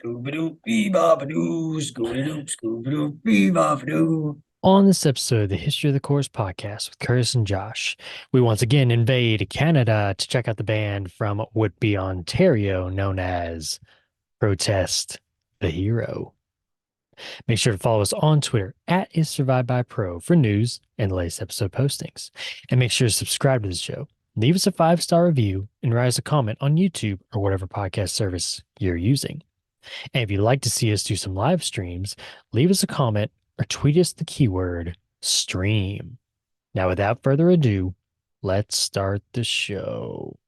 Scooby-Doo, Scooby-Doo, Scooby-Doo. On this episode of the History of the Course podcast with Curtis and Josh, we once again invade Canada to check out the band from Whitby, Ontario, known as Protest the Hero. Make sure to follow us on Twitter at IsSurvivedByPro for news and the latest episode postings. And make sure to subscribe to the show. Leave us a 5-star review and write us a comment on YouTube or whatever podcast service you're using. And if you'd like to see us do some live streams, leave us a comment or tweet us the keyword stream. Now, without further ado, let's start the show.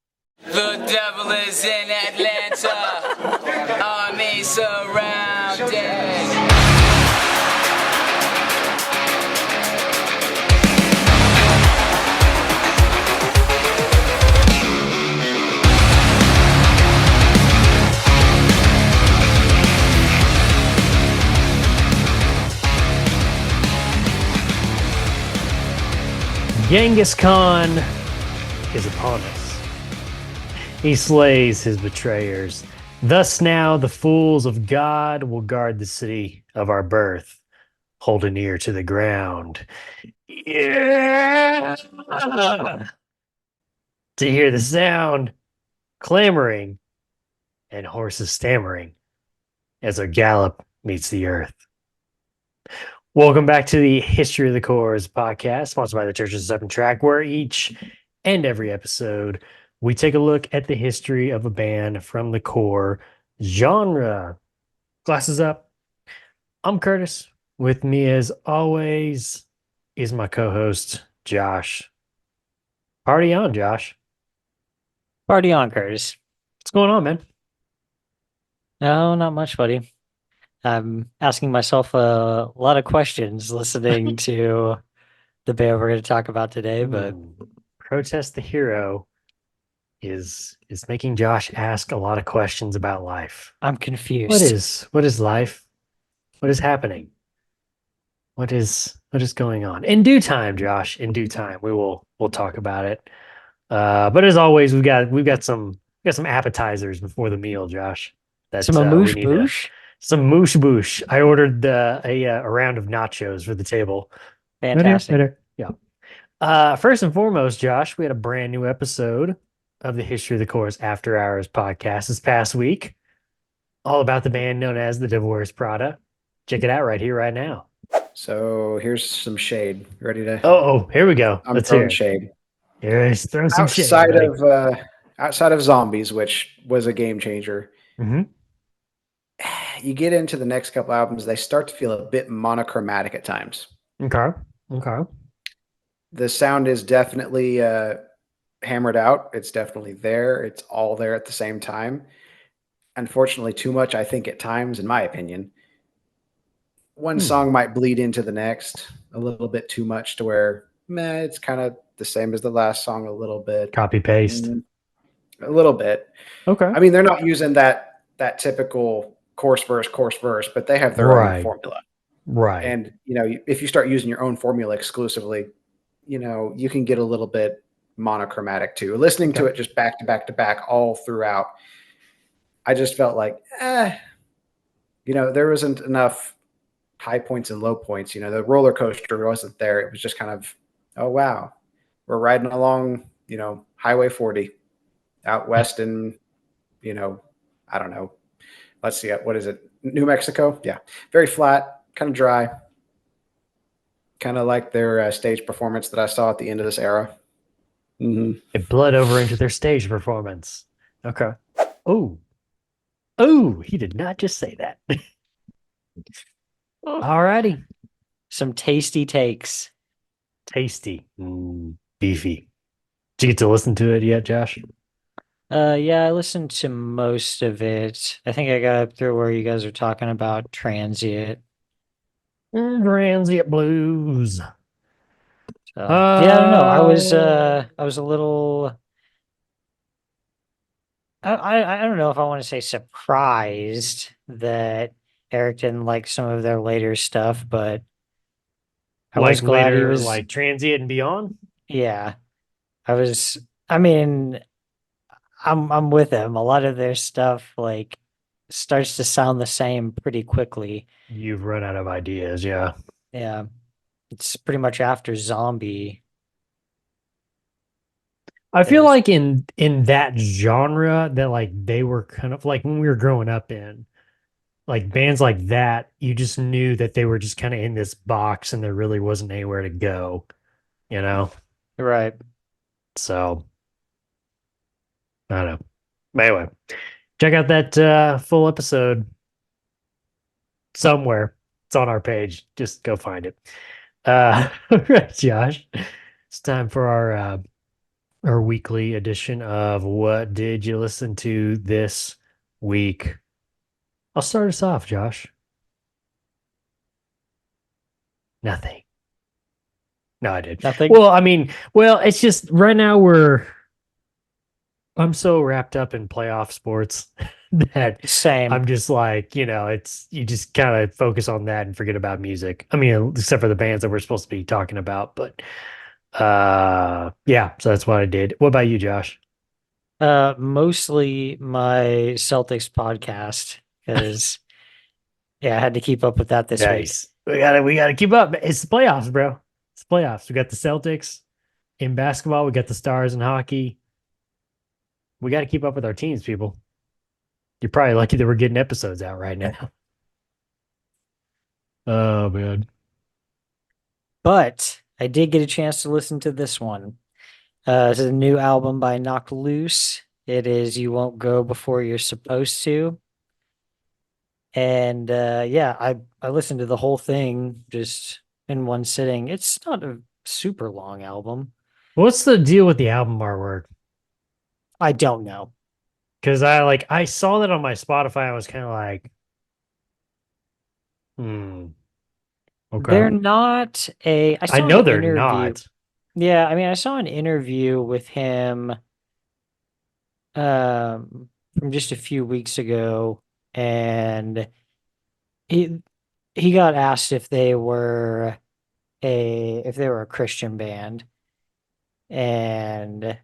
The devil is in Atlanta, army surrounded. Genghis Khan is upon us. He slays his betrayers. Thus now the fools of God will guard the city of our birth, holding ear to the ground. Yeah! To hear the sound, clamoring, and horses stammering as our gallop meets the earth. Welcome back to the History of the Course podcast, sponsored by the Church of the Seventh Track, where each and every episode we take a look at the history of a band from the core genre. Glasses up. I'm Curtis. With me, as always, is my co-host, Josh. Party on, Josh. Party on, Curtis. What's going on, man? No, not much, buddy. I'm asking myself a lot of questions listening to the band we're going to talk about today, but Protest the Hero is making Josh ask a lot of questions about life. I'm confused. What is life? What is happening? What is going on? In due time, Josh, in due time, we'll talk about it. But as always, we've got some appetizers before the meal, Josh. That's some amoosh boosh. Some moosh boosh. I ordered a round of nachos for the table. Fantastic. Right here. Yeah. First and foremost, Josh, we had a brand new episode of the History of the Course After Hours podcast this past week, all about the band known as the Devil Wears Prada. Check it out right here, right now. So here's some shade. Ready to? Oh, here we go. I'm Let's throwing hear it. shade. Here's throw some shade. Outside of Zombies, which was a game changer. Mm-hmm. You get into the next couple albums, they start to feel a bit monochromatic at times. Okay. The sound is definitely hammered out. It's definitely there. It's all there at the same time. Unfortunately, too much, I think, at times, in my opinion. One song might bleed into the next a little bit too much to where, it's kind of the same as the last song a little bit. Copy paste. A little bit. Okay. I mean, they're not using that typical chorus verse, but they have their own formula. Right. And, if you start using your own formula exclusively, you can get a little bit monochromatic too. Listening to it just back to back to back all throughout, I just felt like, there wasn't enough high points and low points. The roller coaster wasn't there. It was just kind of, oh, wow, we're riding along, Highway 40 out west in, I don't know. Let's see. What is it? New Mexico? Yeah. Very flat, kind of dry. Kind of like their stage performance that I saw at the end of this era. Mm-hmm. It bled over into their stage performance. Okay. Oh, he did not just say that. Alrighty. Some tasty takes. Tasty. Beefy. Did you get to listen to it yet, Josh? Yeah, I listened to most of it. I think I got up through where you guys are talking about Transient. Transient Blues. Yeah, I don't know. I was a little. I don't know if I want to say surprised that Eric didn't like some of their later stuff, but I was glad he was like Transient and Beyond. Yeah, I mean, I'm with him. A lot of their stuff, like starts to sound the same pretty quickly. You've run out of ideas, yeah. Yeah. It's pretty much after Zombie. I feel There's- like in that genre that like they were kind of like when we were growing up in like bands like that, you just knew that they were just kind of in this box and there really wasn't anywhere to go, you know? Right. So I don't know. But anyway, check out that full episode somewhere. It's on our page. Just go find it. All right, Josh. It's time for our weekly edition of What Did You Listen to This Week? I'll start us off, Josh. Nothing. No, I did. Nothing. Well, I mean, it's just right now I'm so wrapped up in playoff sports that Same. I'm just like, it's you just kind of focus on that and forget about music. I mean, except for the bands that we're supposed to be talking about, but yeah, so that's what I did. What about you, Josh? Mostly my Celtics podcast because yeah, I had to keep up with that this week. Nice. We gotta keep up. It's the playoffs, bro. It's playoffs. We got the Celtics in basketball. We got the Stars in hockey. We got to keep up with our teams, people. You're probably lucky that we're getting episodes out right now. Oh man. But I did get a chance to listen to this one. This is a new album by Knock Loose. It is You Won't Go Before You're Supposed to. And yeah, I listened to the whole thing just in one sitting. It's not a super long album. What's the deal with the album artwork? I don't know. Because I saw that on my Spotify. I was kind of like, okay. They're not a. I saw know an they're interview. not. Yeah, I mean, I saw an interview with him from just a few weeks ago, and he got asked if they were a Christian band, and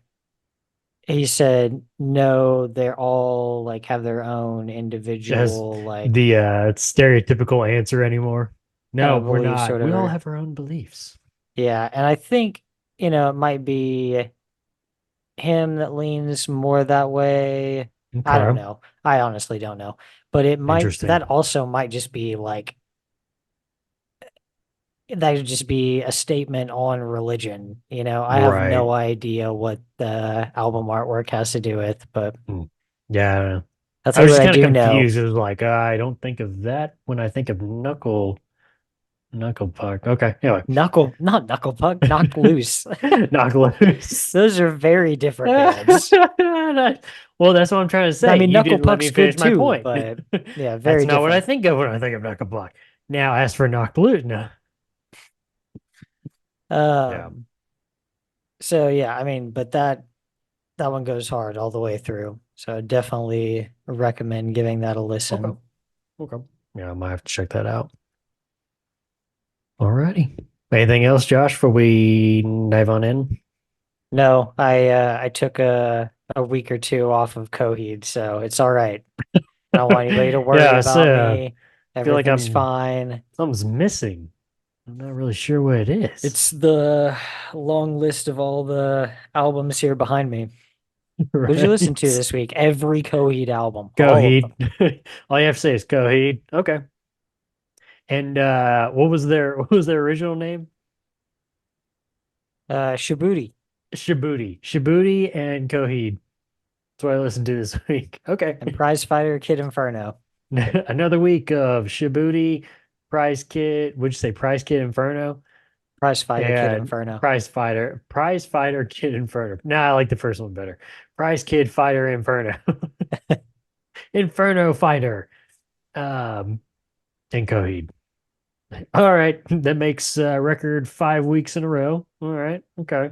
he said no, they're all like have their own individual like The stereotypical answer anymore. No, we're beliefs or not. We all whatever. have our own beliefs. Yeah, and I think it might be him that leans more that way. I don't Okay. know. I honestly don't know. But it might Interesting. that also might just be like that would just be a statement on religion. I have Right. no idea what the album artwork has to do with, but Yeah, I don't know. that's I was what just I kind of do know. confused. It was like, I don't think of that when I think of knuckle puck. Okay, anyway. Not knuckle puck, knock loose. Knock loose. Those are very different bands. Well, that's what I'm trying to say. I mean, You knuckle didn't let me puck's finish good my too, point. but yeah, That's very not what I different. think of when I think of knuckle puck. Now, as for knock loose, no. Yeah. So yeah, I mean, but that one goes hard all the way through. So definitely recommend giving that a listen. Okay. Yeah, I might have to check that out. Alrighty. Anything else, Josh, before we dive on in? No, I took a week or two off of Coheed, so it's all right. I don't want anybody to worry Yeah, about me. I feel like Everything's fine. Something's missing. I'm not really sure what it is. It's the long list of all the albums here behind me. What did you listen to this week? Every Coheed album. Coheed. All you have to say is Coheed. Okay. And what was their original name? Shibuti. Shibuti and Coheed. That's what I listened to this week. Okay. And Prize Fighter Kid Inferno. Another week of Shibuti, Prize Kid. Would you say Prize Kid Inferno? Prize Fighter Kid Inferno. Prize Fighter Kid Inferno. Nah, I like the first one better. Prize Kid Fighter Inferno. Inferno Fighter. And Coheed. All right. That makes record 5 weeks in a row. All right. Okay.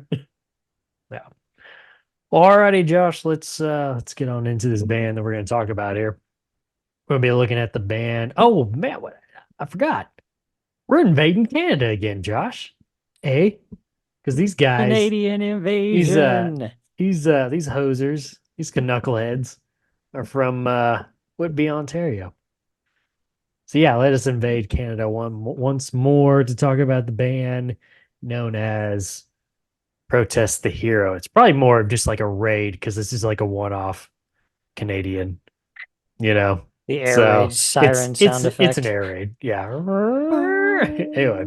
Yeah. Alrighty, Josh. Let's get on into this band that we're going to talk about here. We're going to be looking at the band. Oh man, what I forgot. We're invading Canada again, Josh. Because these guys, Canadian invasion. these hosers, these knuckleheads are from Whitby, Ontario. So yeah, let us invade Canada once more to talk about the band known as Protest the Hero. It's probably more of just like a raid because this is like a one-off Canadian, you know. The air raid So siren sound it's an effect. air raid. Yeah. Anyway,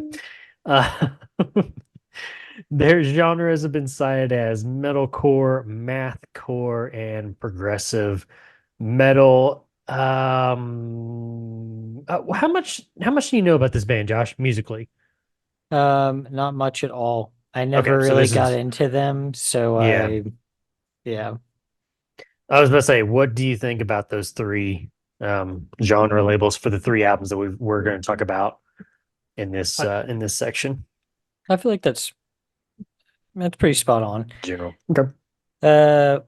uh, their genres have been cited as metalcore, mathcore, and progressive metal. How much do you know about this band, Josh, musically? Not much at all. I Okay, never so really this got is into them, so yeah. yeah. I was about to say, what do you think about those three genre labels for the three albums that we're going to talk about I, in this section? I feel like that's pretty spot on. General. Okay. Uh,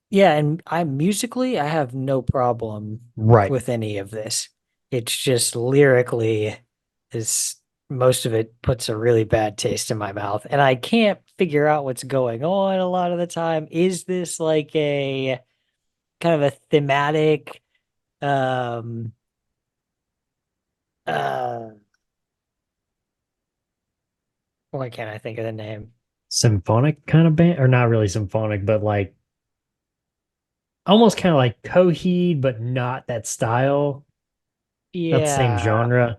yeah, and I musically, I have no problem Right. with any of this. It's just lyrically, is most of it puts a really bad taste in my mouth, and I can't figure out what's going on a lot of the time. Is this like a kind of a thematic, um, uh, why can't I think of the name? Symphonic kind of band, or not really symphonic, but like almost kind of like Coheed, but not that style, not the same Yeah. genre.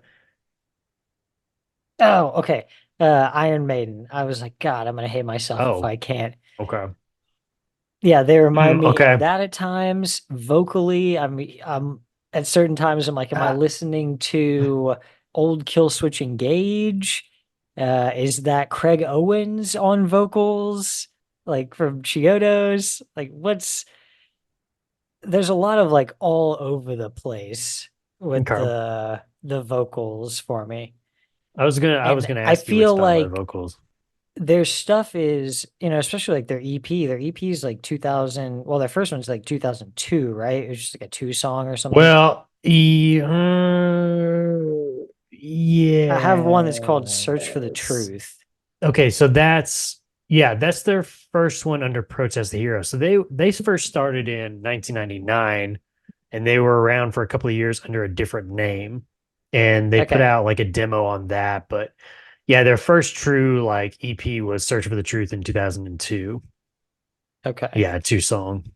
Oh, okay. Iron Maiden. I was like, God, I'm gonna hate myself if Oh, I can't. okay. Yeah, they remind me of Okay. that at times. Vocally, I'm at certain times I'm like, am I Uh, listening to old Killswitch Engage? Is that Craig Owens on vocals? Like from Chiodos? Like what's there's a lot of like all over the place with okay. the vocals for me. I was And gonna I ask you what you feel thought about the like vocals. their stuff is, especially like their EP. Their EP is like 2000. Well, their first one's like 2002, right? It was just like a two song or something. Well, I have one that's called Search for the yes. Truth. Okay, so that's their first one under Protest the Hero. So they first started in 1999 and they were around for a couple of years under a different name. And they put Okay. out like a demo on that, but yeah, their first true like EP was Search for the Truth in 2002. Okay. Yeah, two song.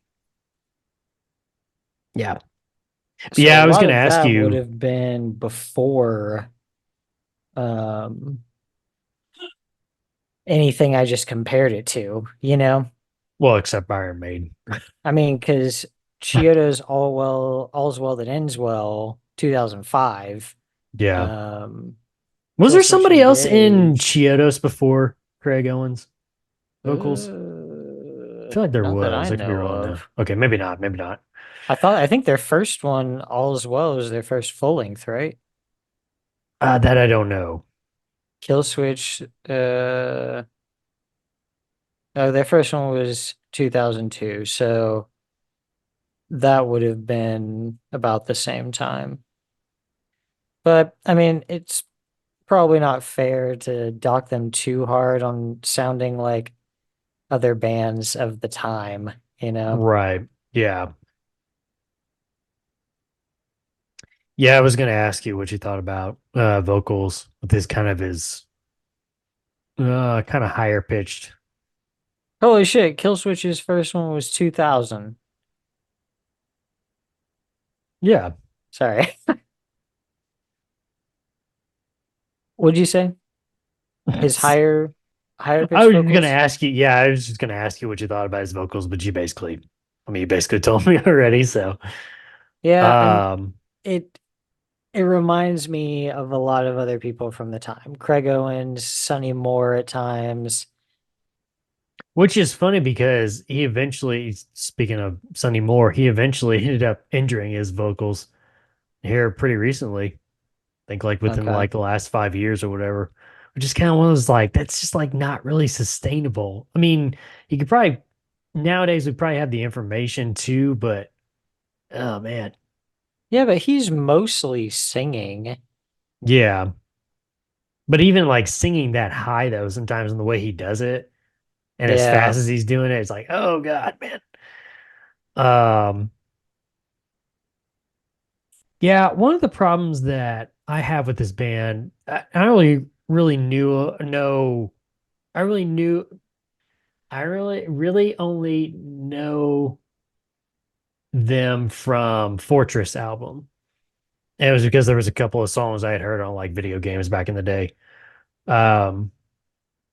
Yeah. But So yeah, a I was lot going to of ask that would you, have been before um anything I just compared it to. well, except Iron Maiden. I mean, because Chiodo's All's Well That Ends Well, 2005. Yeah. Um Was there Killswitch somebody else in Engage. Chiodos before Craig Owens vocals? I feel like there Not that was. I I could be know wrong though. of. Okay, maybe not. Maybe not. I think their first one, All Is Well, was their first full length, right? That I don't know. Killswitch, oh, their first one was 2002, so that would have been about the same time. But I mean, it's probably not fair to dock them too hard on sounding like other bands of the time. Right. Yeah. Yeah, I was gonna ask you what you thought about vocals with this kind of his kind of higher pitched. Holy shit, Killswitch's first one was 2000. Yeah. Sorry. What'd you say? His higher I pitched was just gonna vocals? ask you. Yeah, I was just gonna ask you what you thought about his vocals, but you basically told me already. So, Yeah, and um, it it reminds me of a lot of other people from the time. Craig Owens, Sonny Moore at times. which is funny because he eventually, speaking of Sonny Moore, he eventually ended up injuring his vocals here pretty recently. I think like within Okay. like the last 5 years or whatever, which is kind of one of those like that's just like not really sustainable. I mean, you could probably nowadays we probably have the information too, but oh man, Yeah, but he's mostly singing. yeah. But even like singing that high though, sometimes in the way he does it and as Yeah. fast as he's doing it, it's like, oh God, man. Um, Yeah, one of the problems that I have with this band, I really knew no, I really knew, I really only know them from Fortress album. And it was because there was a couple of songs I had heard on like video games back in the day. Um,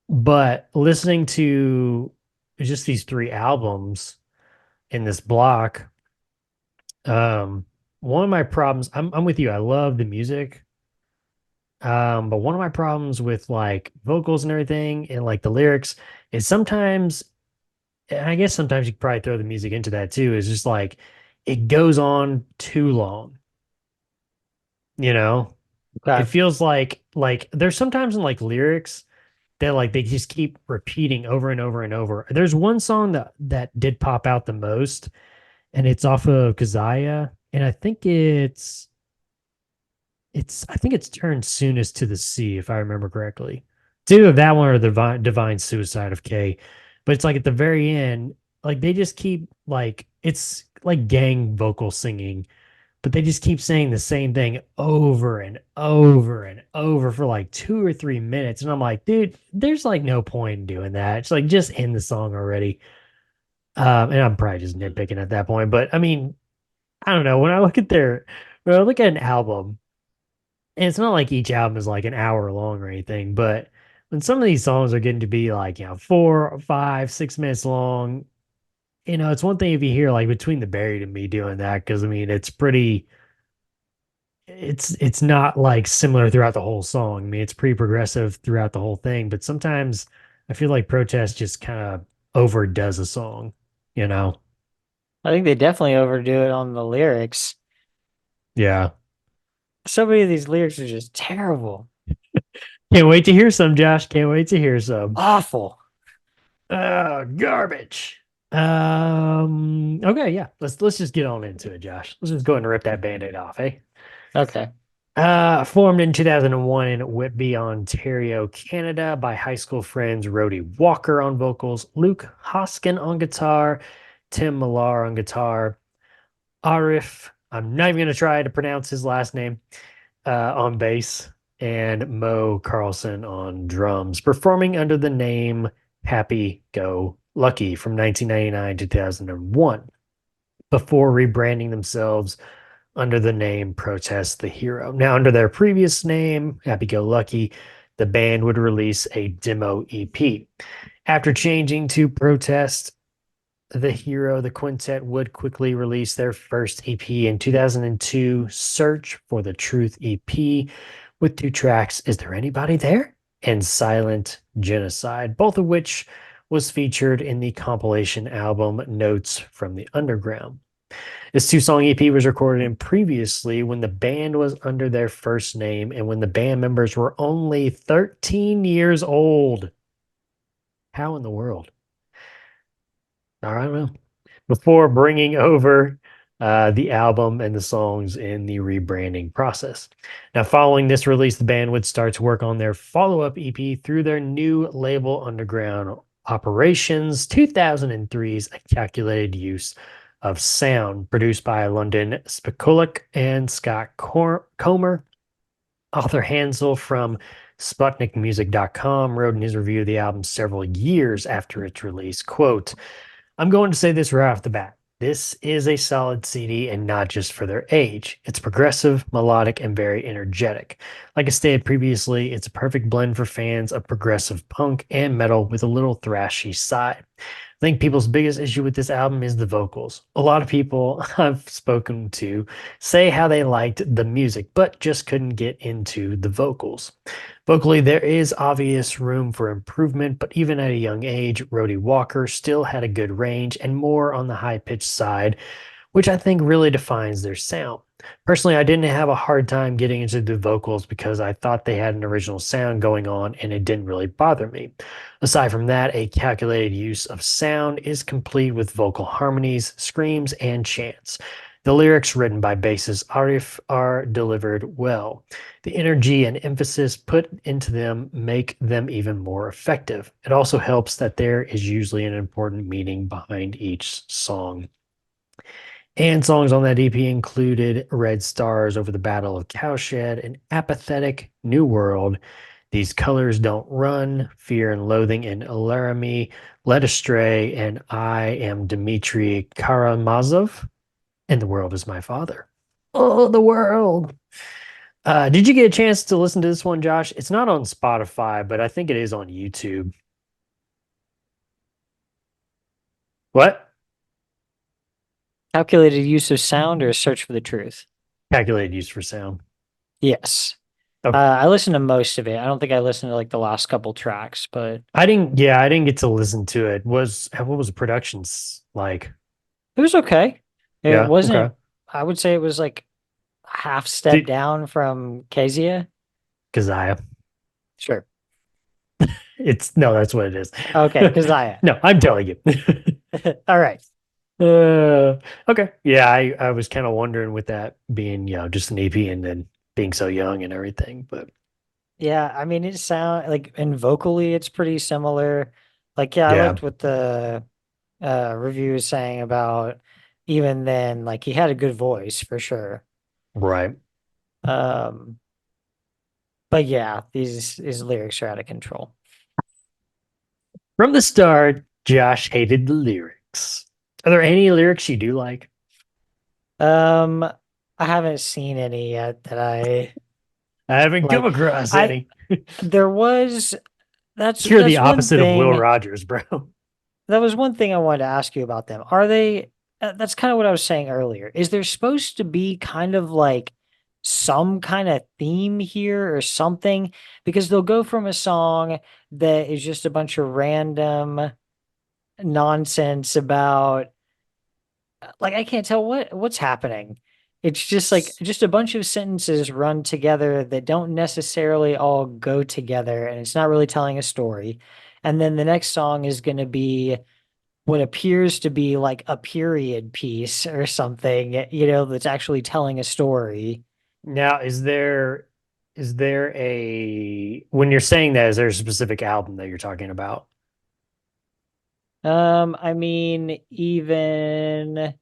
but listening to just these three albums in this block, um, one of my problems, I'm with you. I love the music. But one of my problems with like vocals and everything and like the lyrics is sometimes, and I guess sometimes you could probably throw the music into that too, is just like it goes on too long, you know? It Okay. feels like there's sometimes in like lyrics that like they just keep repeating over and over and over. There's one song that did pop out the most, and it's off of Kazaya, and I think it's turned soonest to the sea, if I remember correctly. It's either that one or the divine suicide of K. But it's like at the very end, like they just keep like it's like gang vocal singing, but they just keep saying the same thing over and over and over for like 2 or 3 minutes. And I'm like, dude, there's like no point in doing that. It's like just end the song already. And I'm probably just nitpicking at that point. But I mean, I don't know. When I look at an album, and it's not like each album is like an hour long or anything, but when some of these songs are getting to be like, 4, 5, 6 minutes long, it's one thing if you hear like Between the Buried and Me doing that, because I mean, it's not like similar throughout the whole song. I mean, it's pretty progressive throughout the whole thing, but sometimes I feel like Protest just kind of overdoes a song, you know? I think they definitely overdo it on the lyrics. Yeah. So many of these lyrics are just terrible. Can't wait to hear some, Josh. Can't wait to hear some. Awful. Garbage. Okay, yeah. Let's just get on into it, Josh. Let's just go ahead and rip that band-aid off, eh? Okay. Formed in 2001 in Whitby, Ontario, Canada, by high school friends Rhodey Walker on vocals, Luke Hoskin on guitar, Tim Millar on guitar, Arif, I'm not even going to try to pronounce his last name, on bass, and Mo Carlson on drums, performing under the name Happy Go Lucky from 1999 to 2001, before rebranding themselves under the name Protest the Hero. Now, under their previous name, Happy Go Lucky, the band would release a demo EP. After changing to Protest the Hero, the quintet would quickly release their first EP in 2002, Search for the Truth EP, with 2 tracks, Is There Anybody There? And Silent Genocide, both of which was featured in the compilation album Notes from the Underground. This 2-song EP was recorded in previously when the band was under their first name and when the band members were only 13 years old. How in the world? I don't know. Before bringing over the album and the songs in the rebranding process. Now, following this release, the band would start to work on their follow-up EP through their new label, Underground Operations, 2003's A Calculated Use of Sound, produced by London Spikulik and Scott Comer. Arthur Hansel from SputnikMusic.com wrote in his review of the album several years after its release, quote, I'm going to say this right off the bat. This is a solid CD and not just for their age. It's progressive, melodic, and very energetic. Like I stated previously, it's a perfect blend for fans of progressive punk and metal with a little thrashy side. I think people's biggest issue with this album is the vocals. A lot of people I've spoken to say how they liked the music, but just couldn't get into the vocals. Vocally, there is obvious room for improvement, but even at a young age, Rhodey Walker still had a good range and more on the high-pitched side, which I think really defines their sound. Personally, I didn't have a hard time getting into the vocals because I thought they had an original sound going on and it didn't really bother me. Aside from that, A Calculated Use of Sound is complete with vocal harmonies, screams, and chants. The lyrics written by bassist Arif are delivered well. The energy and emphasis put into them make them even more effective. It also helps that there is usually an important meaning behind each song. And songs on that EP included Red Stars Over the Battle of Cowshed, An Apathetic New World, These Colors Don't Run, Fear and Loathing in Laramie, Led Astray, and I Am Dmitry Karamazov, and The World Is My Father. Oh, the world. Did you get a chance to listen to this one, Josh? It's not on Spotify, but I think it is on YouTube. What? Calculated use of sound or search for the truth? Calculated use for sound. Yes. Okay. I listened to most of it. I don't think I listened to like the last couple tracks, but I didn't get to listen to it. What was the productions like? it was okay. It Yeah, wasn't, okay. I would say it was like a half step Did- down from Kezia. Keziah. Sure. That's what it is. Okay, Keziah. No, I'm telling you. All right. Okay. Yeah, I was kind of wondering with that being, just an EP and then being so young and everything, but Yeah, I mean, it sound like, and vocally it's pretty similar. Like, yeah, I yeah, liked what the review was saying about even then, like he had a good voice for sure. right. Um, but yeah, these lyrics are out of control. From the start, Josh hated the lyrics. Are there any lyrics you do like? I haven't seen any yet that I I haven't come like. across I any. there was You're the that's one opposite of Will thing. Rogers, bro. That was one thing I wanted to ask you about them. Are they, that's kind of what I was saying earlier. Is there supposed to be kind of like some kind of theme here or something? Because they'll go from a song that is just a bunch of random nonsense about, like, I can't tell what's happening. It's just like just a bunch of sentences run together that don't necessarily all go together, and it's not really telling a story. And then the next song is going to be what appears to be like a period piece or something, that's actually telling a story. Now, is there when you're saying that, is there a specific album that you're talking about? I mean, even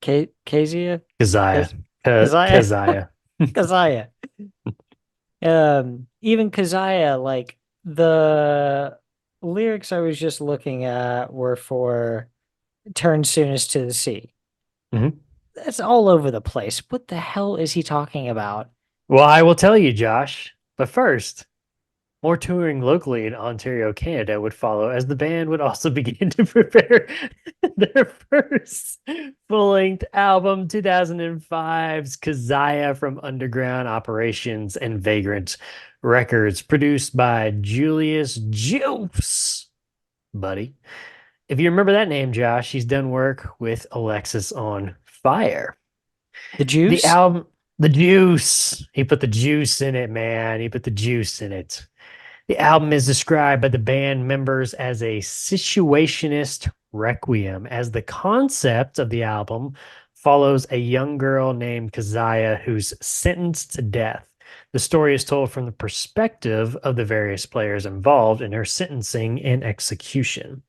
Kezia, Keziah. Keziah, Keziah. Keziah. Even Keziah, like the lyrics I was just looking at were for "Turn soonest to the sea." Mhm. That's all over the place. What the hell is he talking about? Well, I will tell you, Josh. But first, more touring locally in Ontario, Canada would follow as the band would also begin to prepare their first full-length album, 2005's Keziah from Underground Operations and Vagrant Records, produced by Julius Juice, buddy. If you remember that name, Josh, he's done work with Alexis on Fire. The The Juice? album, the juice. He put the juice in it, man. He put the juice in it. The album is described by the band members as a situationist requiem, as the concept of the album follows a young girl named Keziah who's sentenced to death. The story is told from the perspective of the various players involved in her sentencing and execution.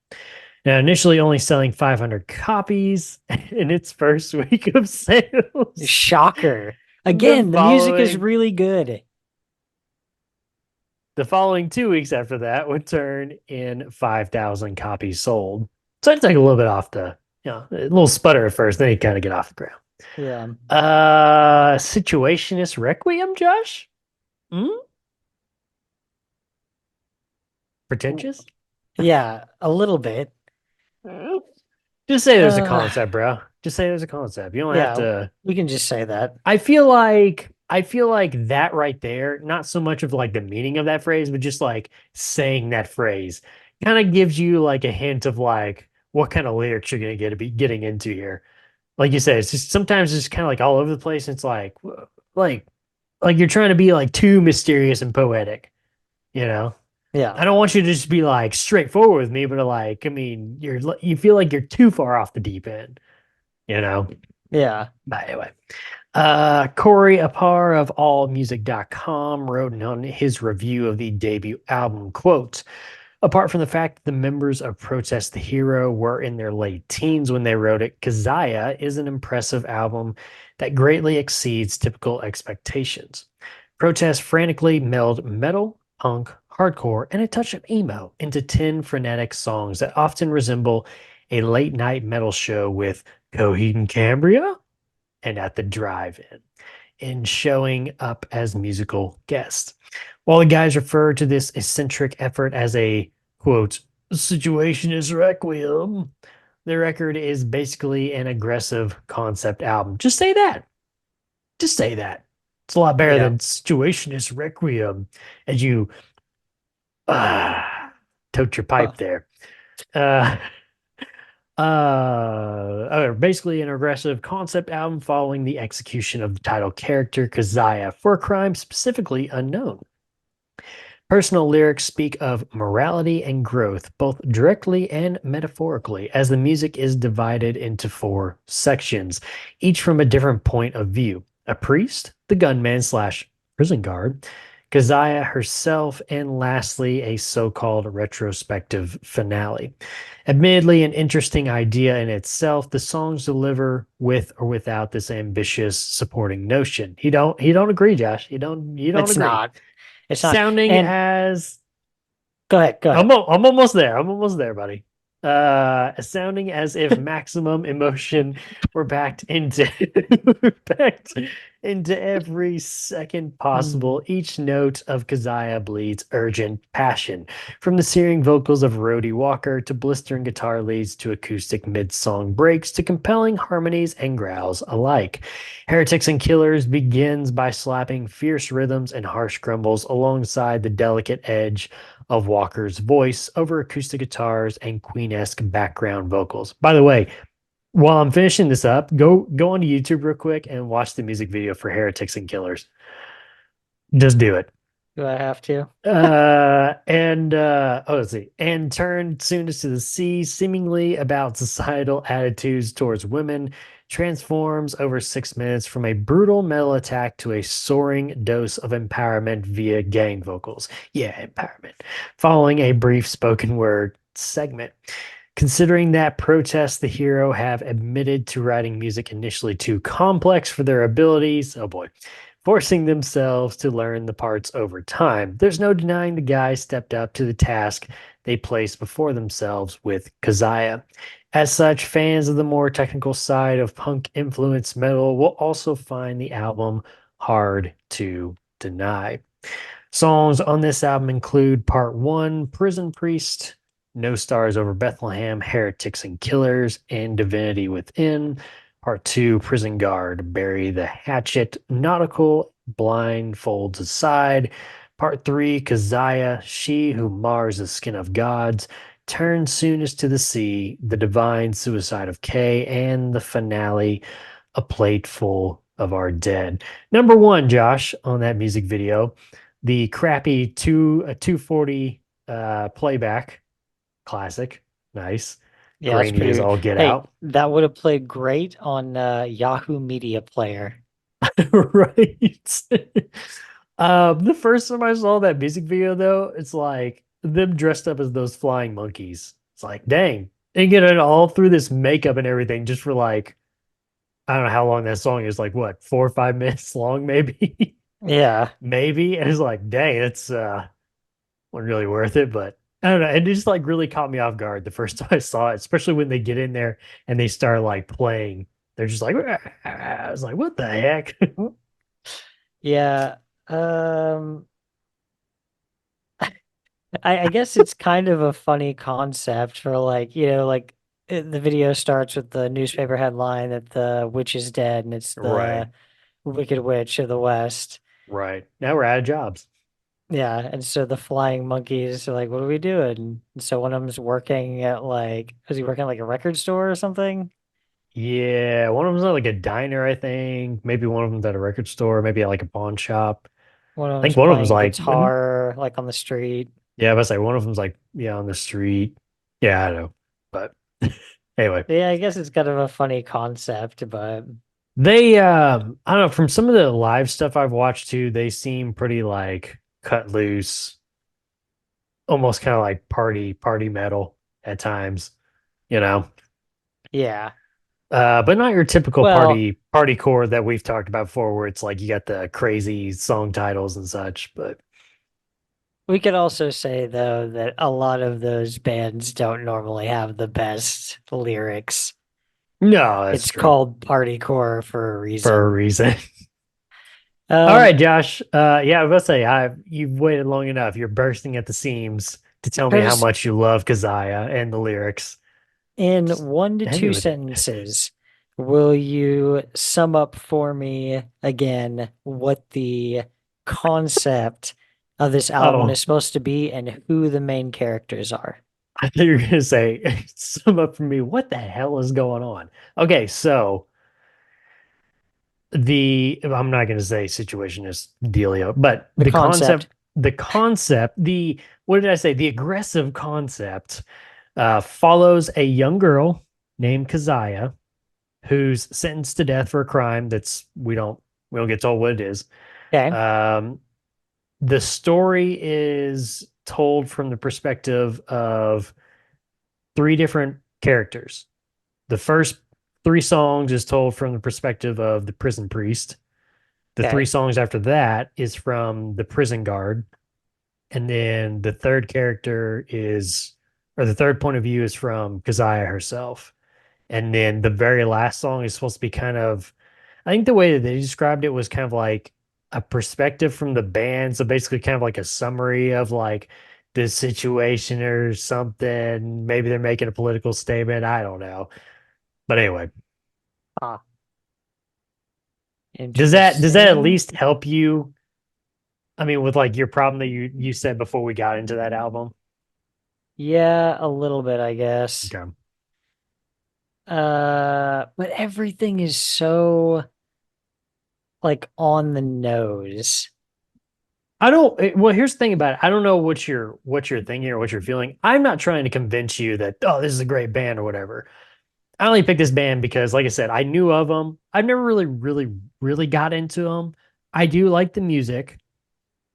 Now, initially only selling 500 copies in its first week of sales. Shocker. Again, the music is really good. The following 2 weeks after that would turn in 5,000 copies sold. So I'd take a little bit off a little sputter at first, then you kind of get off the ground. Yeah. Situationist Requiem, Josh? Pretentious? Yeah, a little bit. Just say there's a concept, bro. Just say there's a concept. You don't have to. We can just say that. I feel like that right there, not so much of like the meaning of that phrase, but just like saying that phrase kind of gives you like a hint of like what kind of lyrics you're gonna be getting into here. Like you said, it's just sometimes it's kind of like all over the place. And it's like you're trying to be like too mysterious and poetic, you know? Yeah. I don't want you to just be like straightforward with me, but like, I mean, you feel like you're too far off the deep end, you know? Yeah. But anyway, Corey Apar of AllMusic.com wrote on his review of the debut album, quote, Apart from the fact that the members of Protest the Hero were in their late teens when they wrote it, Kazaya is an impressive album that greatly exceeds typical expectations. Protest frantically meld metal, punk, hardcore, and a touch of emo into 10 frenetic songs that often resemble a late night metal show with Coheed and Cambria and At the Drive-In in showing up as musical guests. While the guys refer to this eccentric effort as a, quote, situationist requiem, the record is basically an aggressive concept album. Just say that. Just say that. It's a lot better Yeah. than situationist requiem as you tote your pipe there. Basically an aggressive concept album following the execution of the title character Kazaya for a crime specifically unknown. Personal lyrics speak of morality and growth, both directly and metaphorically, as the music is divided into 4 sections, each from a different point of view. A priest, the gunman slash prison guard, Kazaya herself, and lastly, a so-called retrospective finale. Admittedly, an interesting idea in itself, the songs deliver with or without this ambitious supporting notion. You don't agree, Josh. You don't It's agree. not. It's not. Sounding And as go ahead. I'm almost there. I'm almost there, buddy. Sounding as if maximum emotion were packed into packed into every second possible. Each note of Kazaya bleeds urgent passion, from the searing vocals of Rhodey Walker to blistering guitar leads to acoustic mid-song breaks to compelling harmonies and growls alike. Heretics and Killers begins by slapping fierce rhythms and harsh grumbles alongside the delicate edge of Walker's voice over acoustic guitars and Queen-esque background vocals. By the way, while I'm finishing this up, go onto YouTube real quick and watch the music video for Heretics and Killers. Just do it. Do I have to? Let's see. And turn soonest to the sea, seemingly about societal attitudes towards women, transforms over 6 minutes from a brutal metal attack to a soaring dose of empowerment via gang vocals. Yeah, empowerment. Following a brief spoken word segment. Considering that Protest the Hero have admitted to writing music initially too complex for their abilities, oh boy, forcing themselves to learn the parts over time. There's no denying the guys stepped up to the task they placed before themselves with Kazaya. As such, fans of the more technical side of punk-influenced metal will also find the album hard to deny. Songs on this album include Part 1, Prison Priest, No Stars Over Bethlehem, Heretics and Killers, and Divinity Within. Part 2, Prison Guard, Bury the Hatchet, Nautical, Blindfolds Aside. Part 3, Kazaya, She Who Mars the Skin of Gods, Turn Soonest to the Sea, The Divine Suicide of K, and the finale, A Plate Full of Our Dead. Number 1, Josh, on that music video, the crappy 240 playback, classic, nice. Yeah, that's Grainy as pretty. all get Hey, out. that would have played great on Yahoo Media Player. Right. The first time I saw that music video, though, it's like them dressed up as those flying monkeys. It's like, dang, they get it all through this makeup and everything just for like, I don't know how long that song is, like what, 4 or 5 minutes long, maybe? Yeah. Maybe. And it's like, dang, it's wasn't really worth it, but I don't know. It just like really caught me off guard the first time I saw it, especially when they get in there and they start like playing. They're just like, I was like, what the heck? Yeah. I guess it's kind of a funny concept for like, like the video starts with the newspaper headline that the witch is dead and it's the Right. Wicked Witch of the West. Right. Now we're out of jobs. Yeah, and so the flying monkeys are like, what are we doing? And so one of them's working at is he working at like a record store or something? Yeah, one of them's at like a diner, I think. Maybe one of them's at a record store, maybe at like a pawn shop. One of I think them's one of them's playing like, guitar like on the street. yeah, but say one of them's like, yeah, on the street. Yeah, I know. But anyway, Yeah, I guess it's kind of a funny concept, but they, I don't know, from some of the live stuff I've watched too, they seem pretty like cut loose. almost kind of like party metal at times, you know. Yeah. But not your typical Well, party core that we've talked about before, where it's like you got the crazy song titles and such. But we could also say though that a lot of those bands don't normally have the best lyrics. no, that's It's true called partycore for a for a reason. reason. All Um, right, Josh. Yeah, I was say you've waited long enough. You're bursting at the seams to tell me how Curtis, much you love Kazaya and the lyrics. in Just 1 to 2 hit me with it. sentences, will you sum up for me again what the concept of this album is Oh, supposed to be and who the main characters are? I thought you were gonna say sum up for me. What the hell is going on? Okay, so I'm not going to say situationist dealio, but The concept. the concept, the what did I say? The aggressive concept follows a young girl named Kazaya who's sentenced to death for a crime that's we don't get told what it is. Okay. Um, the story is told from the perspective of three different characters. The first three songs is told from the perspective of the prison priest. The three Okay. songs after that is from the prison guard. And then the third character is, or the third point of view is from Keziah herself. And then the very last song is supposed to be kind of, I think the way that they described it was kind of like a perspective from the band. So basically, kind of like a summary of like the situation or something. Maybe they're making a political statement. I don't know. But anyway, Ah, does that at interesting. least help you? I mean, with like your problem that you said before we got into that album. Yeah, a little bit, I guess. Okay. But everything is so like on the nose. I don't. Well, here's the thing about it. I don't know what you're thinking or what you're feeling. I'm not trying to convince you that oh, this is a great band or whatever. I only picked this band because, like I said, I knew of them. I've never really got into them. I do like the music.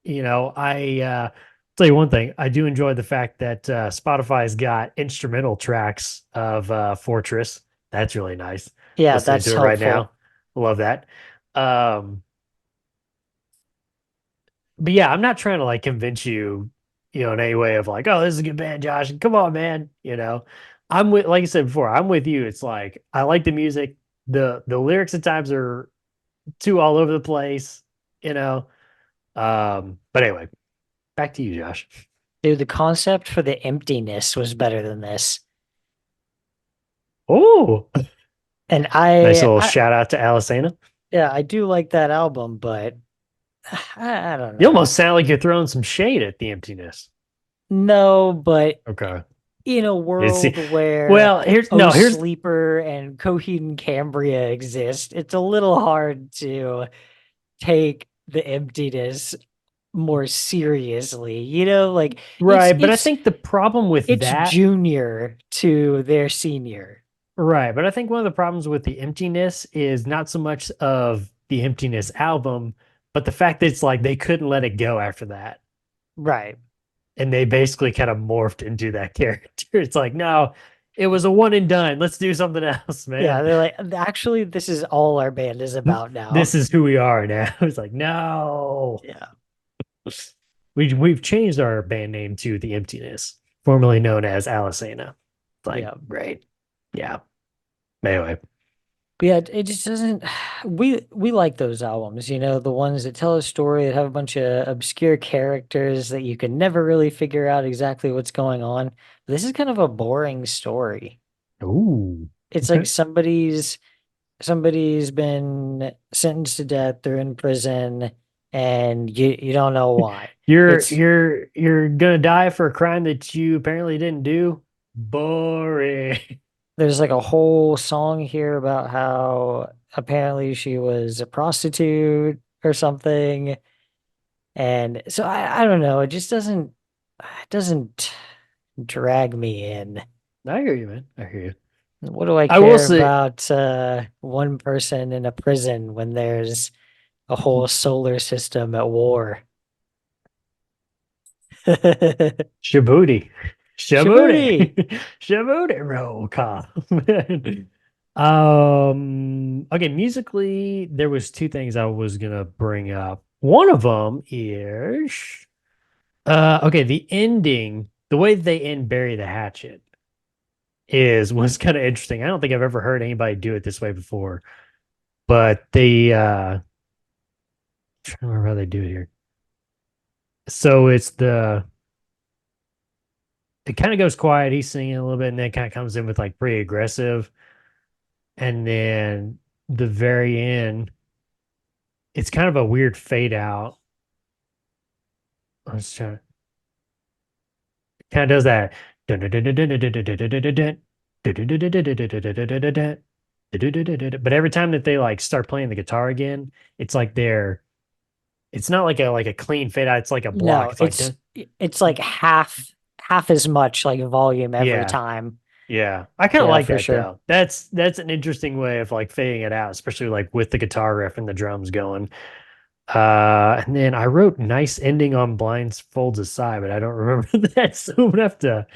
You know, tell you one thing. I do enjoy the fact that Spotify's got instrumental tracks of Fortress. That's really nice. Yeah, Listening that's to it right now. helpful. Love that. Um, but yeah, I'm not trying to like convince you, you know, in any way of like, oh, this is a good band, Josh. Come on, man. You know, I'm with, like I said before, I'm with you. It's like I like the music. The lyrics at times are too all over the place, you know. But anyway, back to you, Josh. Dude, the concept for the emptiness was better than this. Oh, And nice little shout out to Alisana. yeah, I do like that album, but I don't You know. almost sound like you're throwing some shade at the emptiness. No, but Okay. in a It's world where well, here's Oh no, here's Sleeper and Coheed and Cambria exist, it's a little hard to take the emptiness more seriously. Like it's right, but I it's think the problem with it's that junior to their senior. right, but I think one of the problems with the emptiness is not so much of the emptiness album, but the fact that it's like they couldn't let it go after that. Right. And they basically kind of morphed into that character. It's like, no, it was a one and done. Let's do something else, Yeah, man. they're like, actually, this is all our band is about now. This is who we are now. It's like, no. Yeah. We've changed our band name to The Emptiness, formerly known as Alisana. It's like, Yeah. great. Yeah. Anyway. But yeah, it just doesn't. We like those albums, the ones that tell a story that have a bunch of obscure characters that you can never really figure out exactly what's going on. This is kind of a boring story. Ooh. It's like Okay. somebody's been sentenced to death, they're in prison, and you don't know why. It's You're gonna die for a crime that you apparently didn't do. Boring. There's like a whole song here about how apparently she was a prostitute or something. And so I don't know, it doesn't drag me in. I hear you, man. I hear you. What do I I will care say, about one person in a prison when there's a whole solar system at war? Djibouti. Djibouti. Djibouti roll call. Okay, musically, there was two things I was gonna bring up. One of them is okay, the ending, the way they end Bury the Hatchet was kind of interesting. I don't think I've ever heard anybody do it this way before, but I'm trying to remember how they do it here. So it kind of goes quiet. He's singing a little bit, and then kind of comes in with like pretty aggressive. And then the very end, it's kind of a weird fade out. Let's try. Kind of does that. But every time that they like start playing the guitar again, it's like it's not like a clean fade out. It's like a block. No, It's like it's like half as much like volume every yeah. time. Yeah, I kind of Yeah, like for that sure. though. That's an interesting way of like fading it out, especially like with the guitar riff and the drums going. And then I wrote nice ending on blindfolds aside, but I don't remember that, so I'm gonna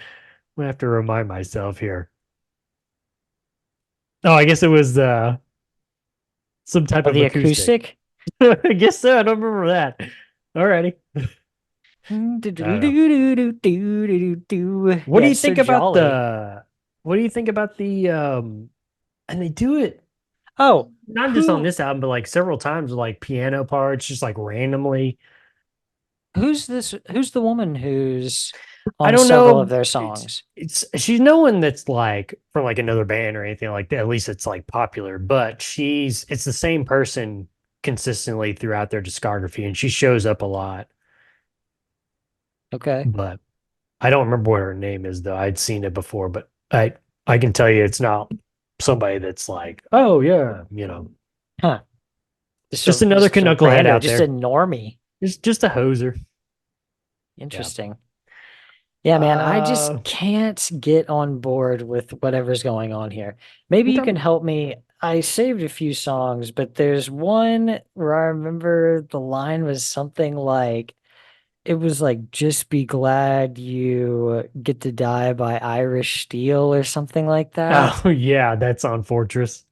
have to remind myself here. Oh, I guess it was some type Oh, of the acoustic. acoustic. I guess so. I don't remember that. Alrighty. What Yeah, do you it's so think about jolly. what do you think about the and they do it Oh, not just on who this album, but like several times with like piano parts, just like randomly. who's this? Who's the woman who's I on don't several of know. their songs? It's she's no one that's like from like another band or anything like that. At least it's like popular, but it's the same person consistently throughout their discography, and she shows up a lot. Okay. But I don't remember what her name is though. I'd seen it before, but I can tell you it's not somebody that's like, oh yeah, Huh. just another Just a knucklehead rando, out just a there. normie. Just a hoser. Yeah. Interesting. Yeah, man, I just Uh, can't get on board with whatever's going on here. Maybe you okay. can help me. I saved a few songs, but there's one where I remember the line was something like, it was like, just be glad you get to die by Irish Steel or something like that. Oh yeah, that's on Fortress.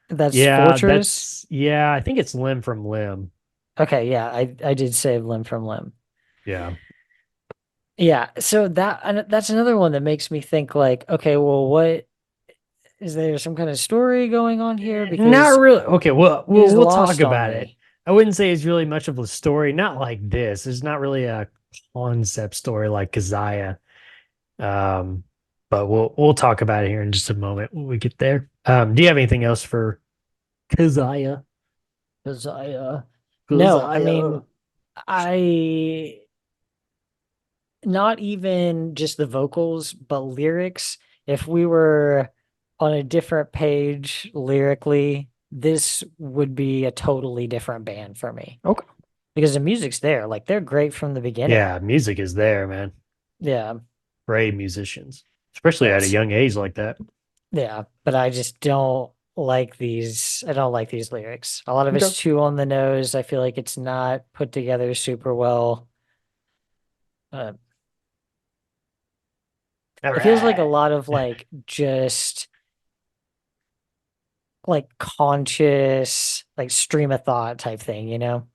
That's Yeah, Fortress. I think it's Limb from Limb. Okay, yeah, I did save Limb from Limb. Yeah. Yeah, so that's another one that makes me think like, okay, well, what is there some kind of story going on here? Not Because really. Okay, well, it is we'll talk lost on about it. me. I wouldn't say it's really much of a story, not like this. It's not really a concept story like Keziah. Um, but we'll talk about it here in just a moment when we get there. Do you have anything else for Keziah? Because no, I Keziah. mean, I not even just the vocals, but lyrics. If we were on a different page lyrically, this would be a totally different band for me. Okay. Because the music's there. Like they're great from the beginning. Yeah, music is there, man. Yeah. Great musicians, especially at a But young age like that. yeah, but I just don't like these. I don't like these lyrics. A lot of Okay. it's too on the nose. I feel like it's not put together super well. Uh, All it feels like a right. lot of like just like conscious, like stream of thought type thing, you know?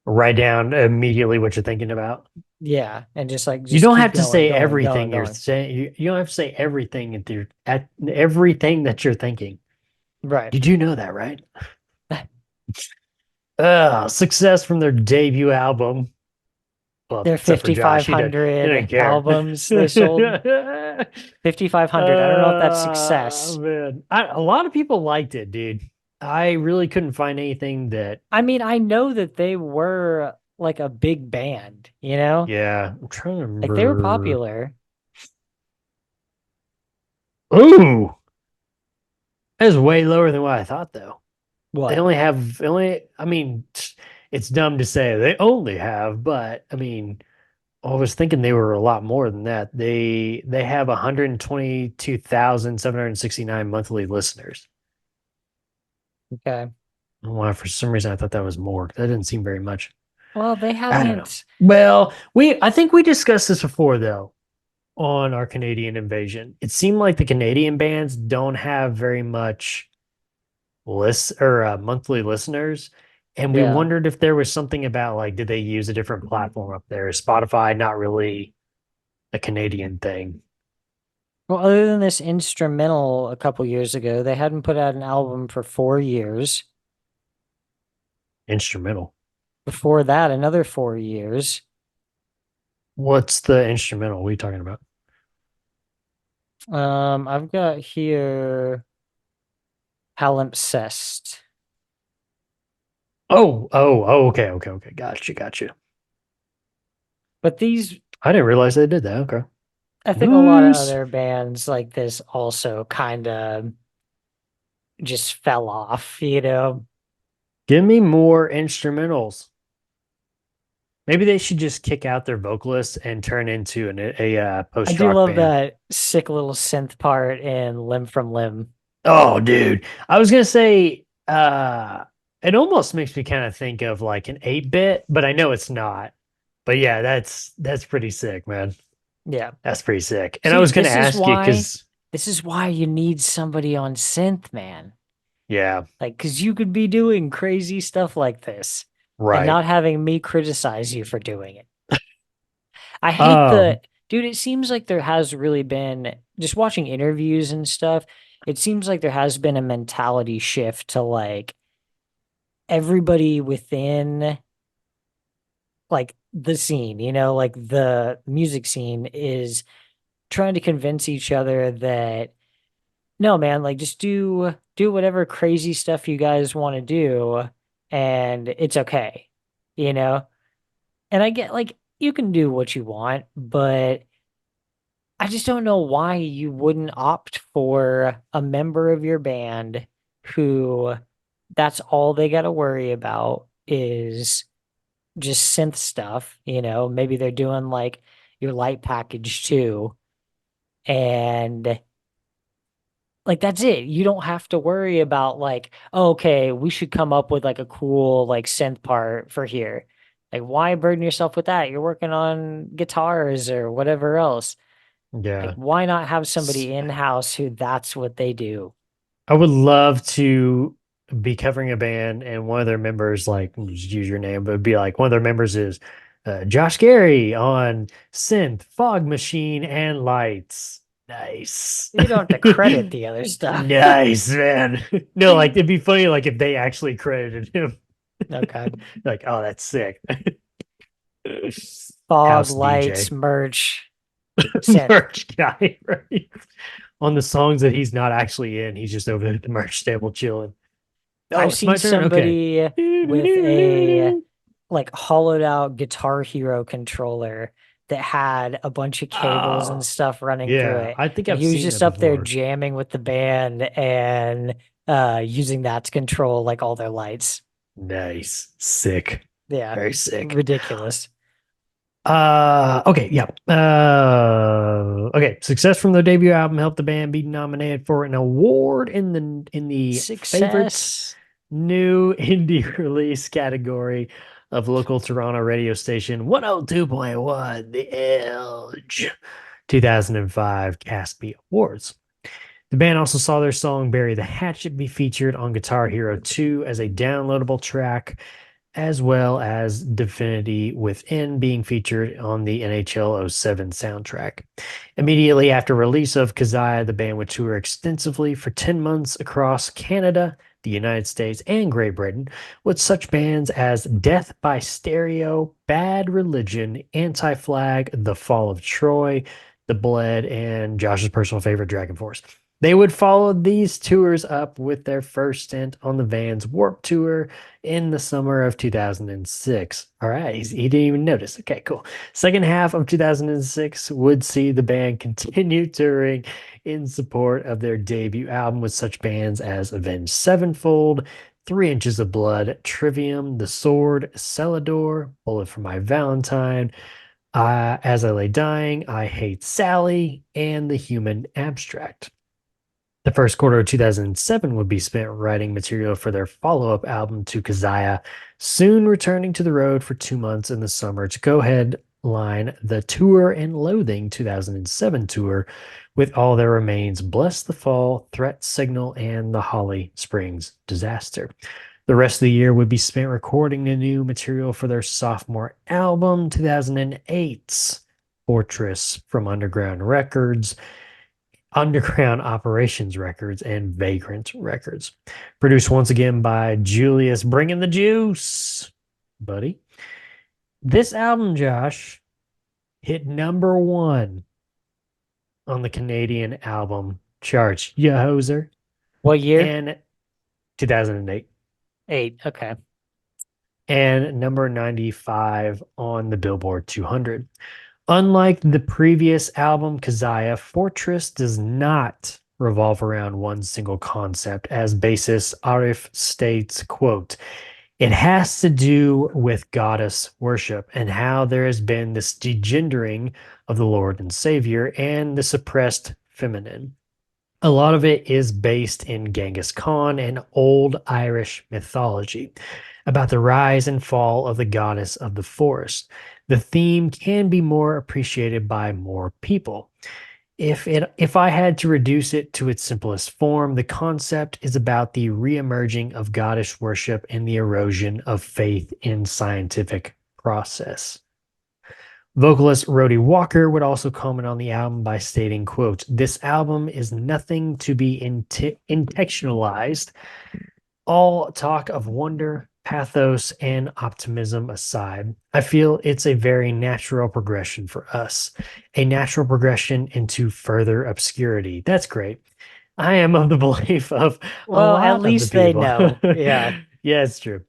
Write down immediately what you're thinking about. Yeah, and just like You just don't keep have to going, say going, going, everything you're going. saying. You don't have to say everything at everything that you're thinking. Right. Did you know that, right? Success from their debut album. Well, Their except for Josh, he didn't 5,500 care. albums they sold. 5,500. I don't know if that's success. Man, a lot of people liked it, dude. I really couldn't find anything that. I mean, I know that they were like a big band, you know? Yeah, I'm trying to Like they were remember. popular. Ooh, that is way lower than what I thought, though. They What? only have only. I mean, it's dumb to say they only have, but I mean, I was thinking they were a lot more than that. They have 122,769 monthly listeners. Okay. I don't know why, for some reason, I thought that was more. That didn't seem very much. Well, they I don't know. haven't. Well, I think we discussed this before though on our Canadian invasion. It seemed like the Canadian bands don't have very much monthly listeners, and we Yeah. wondered if there was something about like did they use a different platform up there? Is Spotify not really a Canadian thing? Well, other than this instrumental a couple years ago, they hadn't put out an album for 4 years. Instrumental. Before that, another 4 years. What's the instrumental? What are you talking about? I've got here Palimpsest. Oh, okay. Gotcha. But these, I didn't realize they did that. Okay. I think a lot of Nice. other bands like this also kind of just fell off, you know? Give me more instrumentals. Maybe they should just kick out their vocalists and turn into a I do post-rock love band. that sick little synth part in Limb from Limb. Oh, dude. I was gonna say, it almost makes me kind of think of like an 8-bit, but I know it's not. But yeah, that's pretty sick, man. Yeah. That's pretty sick. And I See, was gonna ask you because this is why you need somebody on synth, man. yeah, Like, because you could be doing crazy stuff like this and right. not having me criticize you for doing it. I hate Um, dude, it seems like there has really been, just watching interviews and stuff, it seems like there has been a mentality shift to like everybody within like the scene, you know, like the music scene is trying to convince each other that no, man, like just do whatever crazy stuff you guys want to do and it's okay, you know? And I get like you can do what you want, but I just don't know why you wouldn't opt for a member of your band who that's all they got to worry about is just synth stuff, you know? Maybe they're doing like your light package too. And like that's it. You don't have to worry about like, oh, okay, we should come up with like a cool like synth part for here. Like why burden yourself with that? You're working on guitars or whatever else. Like yeah. why not have somebody in-house who that's what they do? I would love to be covering a band and one of their members, like, just use your name, but it'd be like one of their members is Josh Gary on synth, fog machine, and lights. Nice. You don't have to credit the other stuff. Nice, man. No, like it'd be funny, like if they actually credited him. Okay. Like, oh, that's sick. Fog, House lights, DJ, merch, synth. merch guy, right? On the songs that he's not actually in, he's just over there at the merch table chilling. Oh, I've it's my seen turn. Okay. somebody with a like hollowed out Guitar Hero controller that had a bunch of cables and Oh, stuff running through yeah. it. I think And I've he was seen just that up there before. jamming with the band and using that to control like all their lights. Nice. Sick. Yeah. Very sick. Ridiculous. Okay, yeah. Okay. Success from their debut album helped the band be nominated for an award in the favorites Success. new indie release category of local Toronto radio station 102.1, The Edge 2005 Caspi Awards. The band also saw their song Bury the Hatchet be featured on Guitar Hero 2 as a downloadable track, as well as Divinity Within being featured on the NHL 07 soundtrack. Immediately after release of Kazaya, the band would tour extensively for 10 months across Canada, the United States, and Great Britain, with such bands as Death by Stereo, Bad Religion, Anti-Flag, The Fall of Troy, The Bled, and Josh's personal favorite, Dragon Force. They would follow these tours up with their first stint on the Vans Warp Tour in the summer of 2006. All right, he didn't even notice. Okay, cool. Second half of 2006 would see the band continue touring in support of their debut album with such bands as Avenged Sevenfold, 3 Inches of Blood, Trivium, The Sword, Celador, Bullet for My Valentine, As I Lay Dying, I Hate Sally, and The Human Abstract. The first quarter of 2007 would be spent writing material for their follow-up album to Keziah, soon returning to the road for 2 months in the summer to co-headline the Tour and Loathing 2007 tour with All There Remains, Bless the Fall, Threat Signal, and the Holly Springs Disaster. The rest of the year would be spent recording the new material for their sophomore album, 2008's Fortress from Underground Operations Records, and Vagrant Records. Produced once again by Julius Bringing the Juice, buddy. This album, Josh, hit #1 on the Canadian album charts. Ya hoser. What year? And 2008. 8. Okay. And number 95 on the Billboard 200. Unlike the previous album, Keziah, Fortress does not revolve around one single concept. As bassist Arif states, quote, "It has to do with goddess worship and how there has been this degendering of the Lord and Savior and the suppressed feminine. A lot of it is based in Genghis Khan and old Irish mythology about the rise and fall of the goddess of the forest. The theme can be more appreciated by more people. If I had to reduce it to its simplest form, the concept is about the reemerging of goddess worship and the erosion of faith in scientific process." Vocalist Rhodey Walker would also comment on the album by stating, quote, "This album is nothing to be intentionalized. All talk of wonder, pathos, and optimism aside, I feel it's a very natural progression for us, a natural progression into further obscurity." That's great. I am of the belief of Well, a lot at of the least they people. know. Yeah. Yeah, it's true.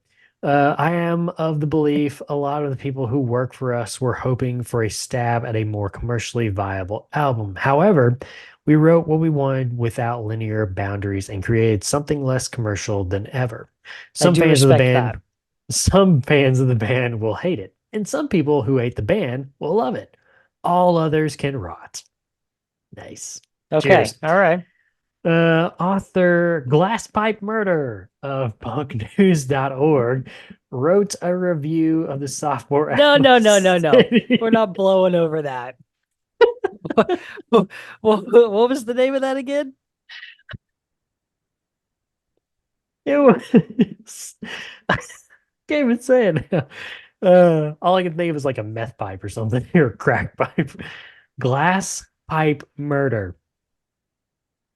I am of the belief a lot of the people who work for us were hoping for a stab at a more commercially viable album. However, we wrote what we wanted without linear boundaries and created something less commercial than ever. I do respect that. Some fans of the band will hate it, and some people who hate the band will love it. All others can rot. Nice. Okay. Cheers. All right. Author Glasspipe Murder of punknews.org wrote a review of the sophomore No. album. We're not blowing over that. what was the name of that again? It was I can't even say it now. All I can think of is like a meth pipe or something, or a crack pipe. Glass Pipe Murder.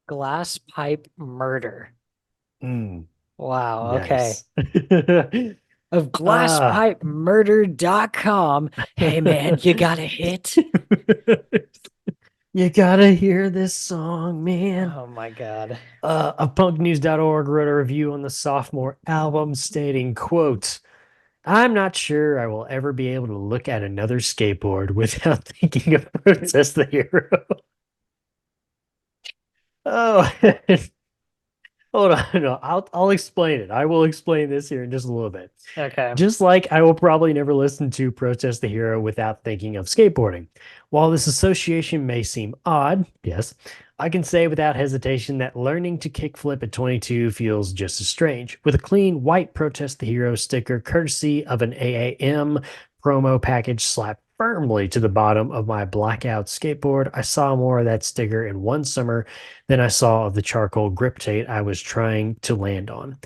Glasspipe Murder. Mm, Wow. Okay. nice. Of glasspipemurder.com. Hey man, you got a hit? You gotta hear this song, man. Oh my god. Of punknews.org wrote a review on the sophomore album stating, quote, "I'm not sure I will ever be able to look at another skateboard without thinking of Protest the Hero." Oh, hold on. No, I'll explain it. I will explain this here in just a little bit. Okay. Just like I will probably never listen to Protest the Hero without thinking of skateboarding. While this association may seem odd, yes, I can say without hesitation that learning to kickflip at 22 feels just as strange. With a clean white Protest the Hero sticker courtesy of an AAM promo package slapped firmly to the bottom of my blackout skateboard, I saw more of that sticker in one summer than I saw of the charcoal grip tape I was trying to land on.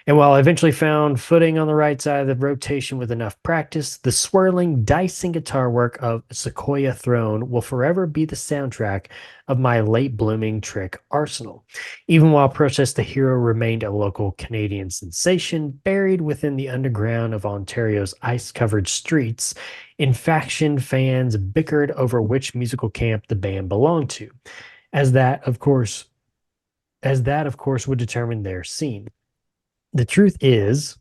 And while I eventually found footing on the right side of the rotation with enough practice, the swirling, dicing guitar work of Sequoia Throne will forever be the soundtrack of my late blooming trick arsenal. Even while Protest the Hero remained a local Canadian sensation, buried within the underground of Ontario's ice-covered streets, in-faction fans bickered over which musical camp the band belonged to, as that, of course, would determine their scene. The truth is,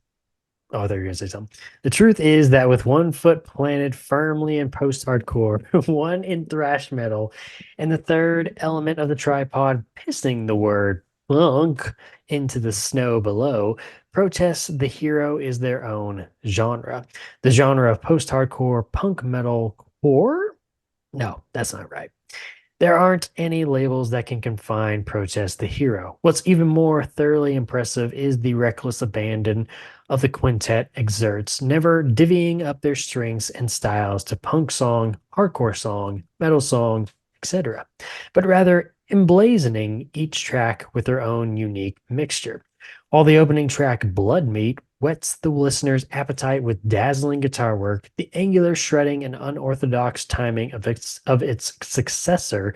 oh, there you're gonna say something. The truth is that with one foot planted firmly in post-hardcore, one in thrash metal, and the third element of the tripod pissing the word punk into the snow below, Protest the Hero is their own genre. The genre of post-hardcore punk metal core? No, that's not right. There aren't any labels that can confine Protest the Hero. What's even more thoroughly impressive is the reckless abandon of the quintet exerts, never divvying up their strengths and styles to punk song, hardcore song, metal song, etc., but rather emblazoning each track with their own unique mixture. While the opening track, Blood Meat, whets the listener's appetite with dazzling guitar work, the angular shredding and unorthodox timing of its successor,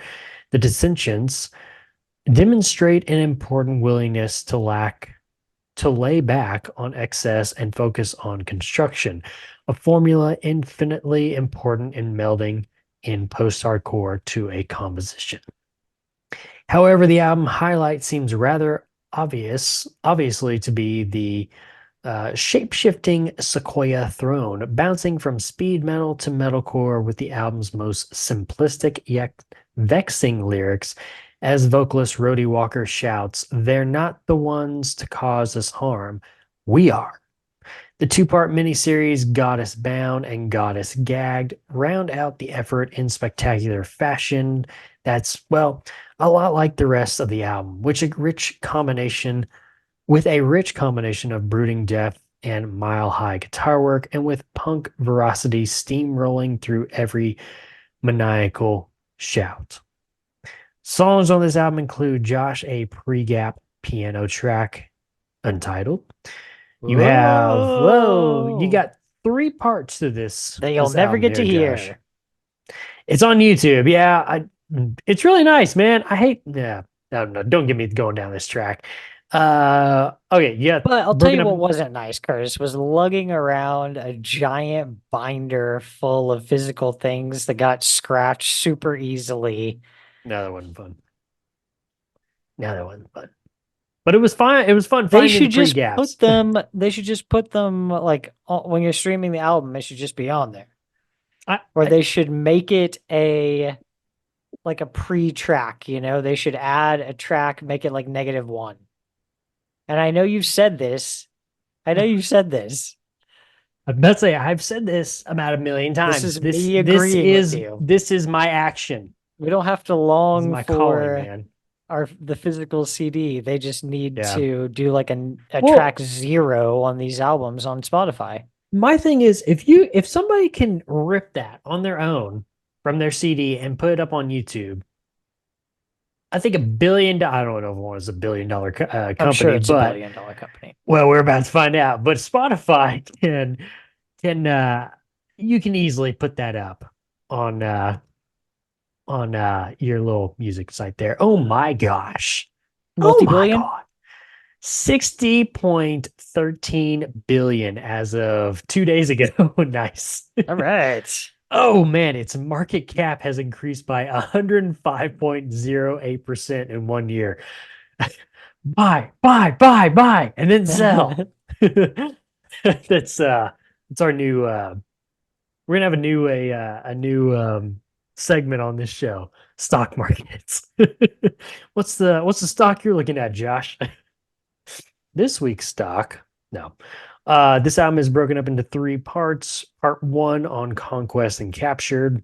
The Dissensions, demonstrate an important willingness to lay back on excess and focus on construction, a formula infinitely important in melding in post-hardcore to a composition. However, the album highlight seems rather obviously to be the shape-shifting Sequoia Throne, bouncing from speed metal to metalcore with the album's most simplistic yet vexing lyrics. As vocalist Rhodey Walker shouts, "They're not the ones to cause us harm. We are." The two-part miniseries Goddess Bound and Goddess Gagged round out the effort in spectacular fashion that's, well, a lot like the rest of the album, with a rich combination of brooding depth and mile-high guitar work, and with punk veracity steamrolling through every maniacal shout. Songs on this album include Josh, a pre-gap piano track, Untitled. You got 3 parts to this. That you'll this never album get to here, Josh. hear. It's on YouTube. Yeah, it's really nice, man. I hate, yeah, no, don't get me going down this track. Okay, yeah. But I'll tell you what Up, wasn't nice, Curtis, was lugging around a giant binder full of physical things that got scratched super easily. no, that wasn't fun. No, that wasn't fun. But it was fine. It was fun They finding the should just pre-gaps. put them. They should just put them like when you're streaming the album. It should just be on there, or they should make it a like a pre-track. You know, they should add a track, make it like -1. And I know you've said this. I know you've said this. I'm about to say I've said this about 1,000,000 times. This is me agreeing with you. This is my action. We don't have to This is long my for calling, man. the physical CD. They just need Yeah. to do like a Well- track 0 on these albums on Spotify. My thing is, if somebody can rip that on their own from their CD and put it up on YouTube, I think $1 billion. I don't know if one is $1 billion company, I'm sure it's but $1 billion company. well, we're about to find out. But Spotify can you can easily put that up on your little music site there. Oh my gosh. Multi-billion? Oh my God. 60.13 billion as of 2 days ago. Nice. All right. Oh man, its market cap has increased by 105.08% in 1 year. Buy, and then sell. That's our new we're gonna have a new segment on this show. Stock markets. What's the stock you're looking at, Josh? This week's stock. No. This album is broken up into 3 parts. Part 1 on Conquest and Captured,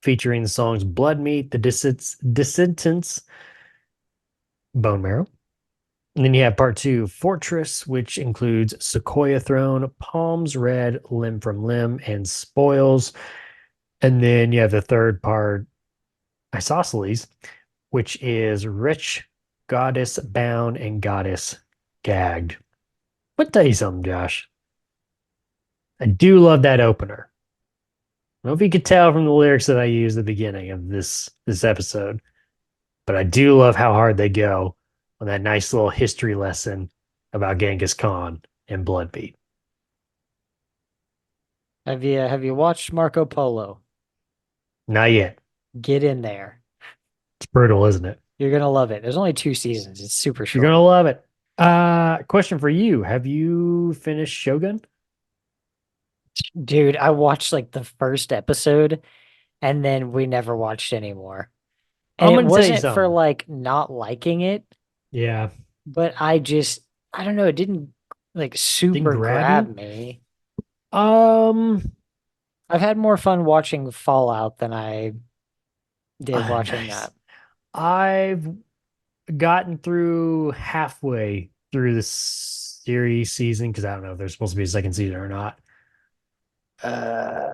featuring the songs Blood Meat, The Dissentants, Bone Marrow. And then you have part 2, Fortress, which includes Sequoia Throne, Palms Red, Limb from Limb, and Spoils. And then you have the third part, Isosceles, which is Rich, Goddess Bound, and Goddess Gagged. But tell you something, Josh. I do love that opener. I don't know if you could tell from the lyrics that I used at the beginning of this episode, but I do love how hard they go on that nice little history lesson about Genghis Khan and Blood Meat. Have you watched Marco Polo? Not yet. Get in there. It's brutal, isn't it? You're gonna love it. There's only 2 seasons. It's super short. You're gonna love it. Question for you: have you finished Shogun? Dude, I watched like the first episode and then we never watched anymore. I'm And it gonna tell you wasn't for something. like not liking it, Yeah. but I don't know, it didn't like super grab grab me. Um. I've had more fun watching Fallout than I did watching Nice. that. I've gotten through halfway through the series season because I don't know if there's supposed to be a second season or not. Uh,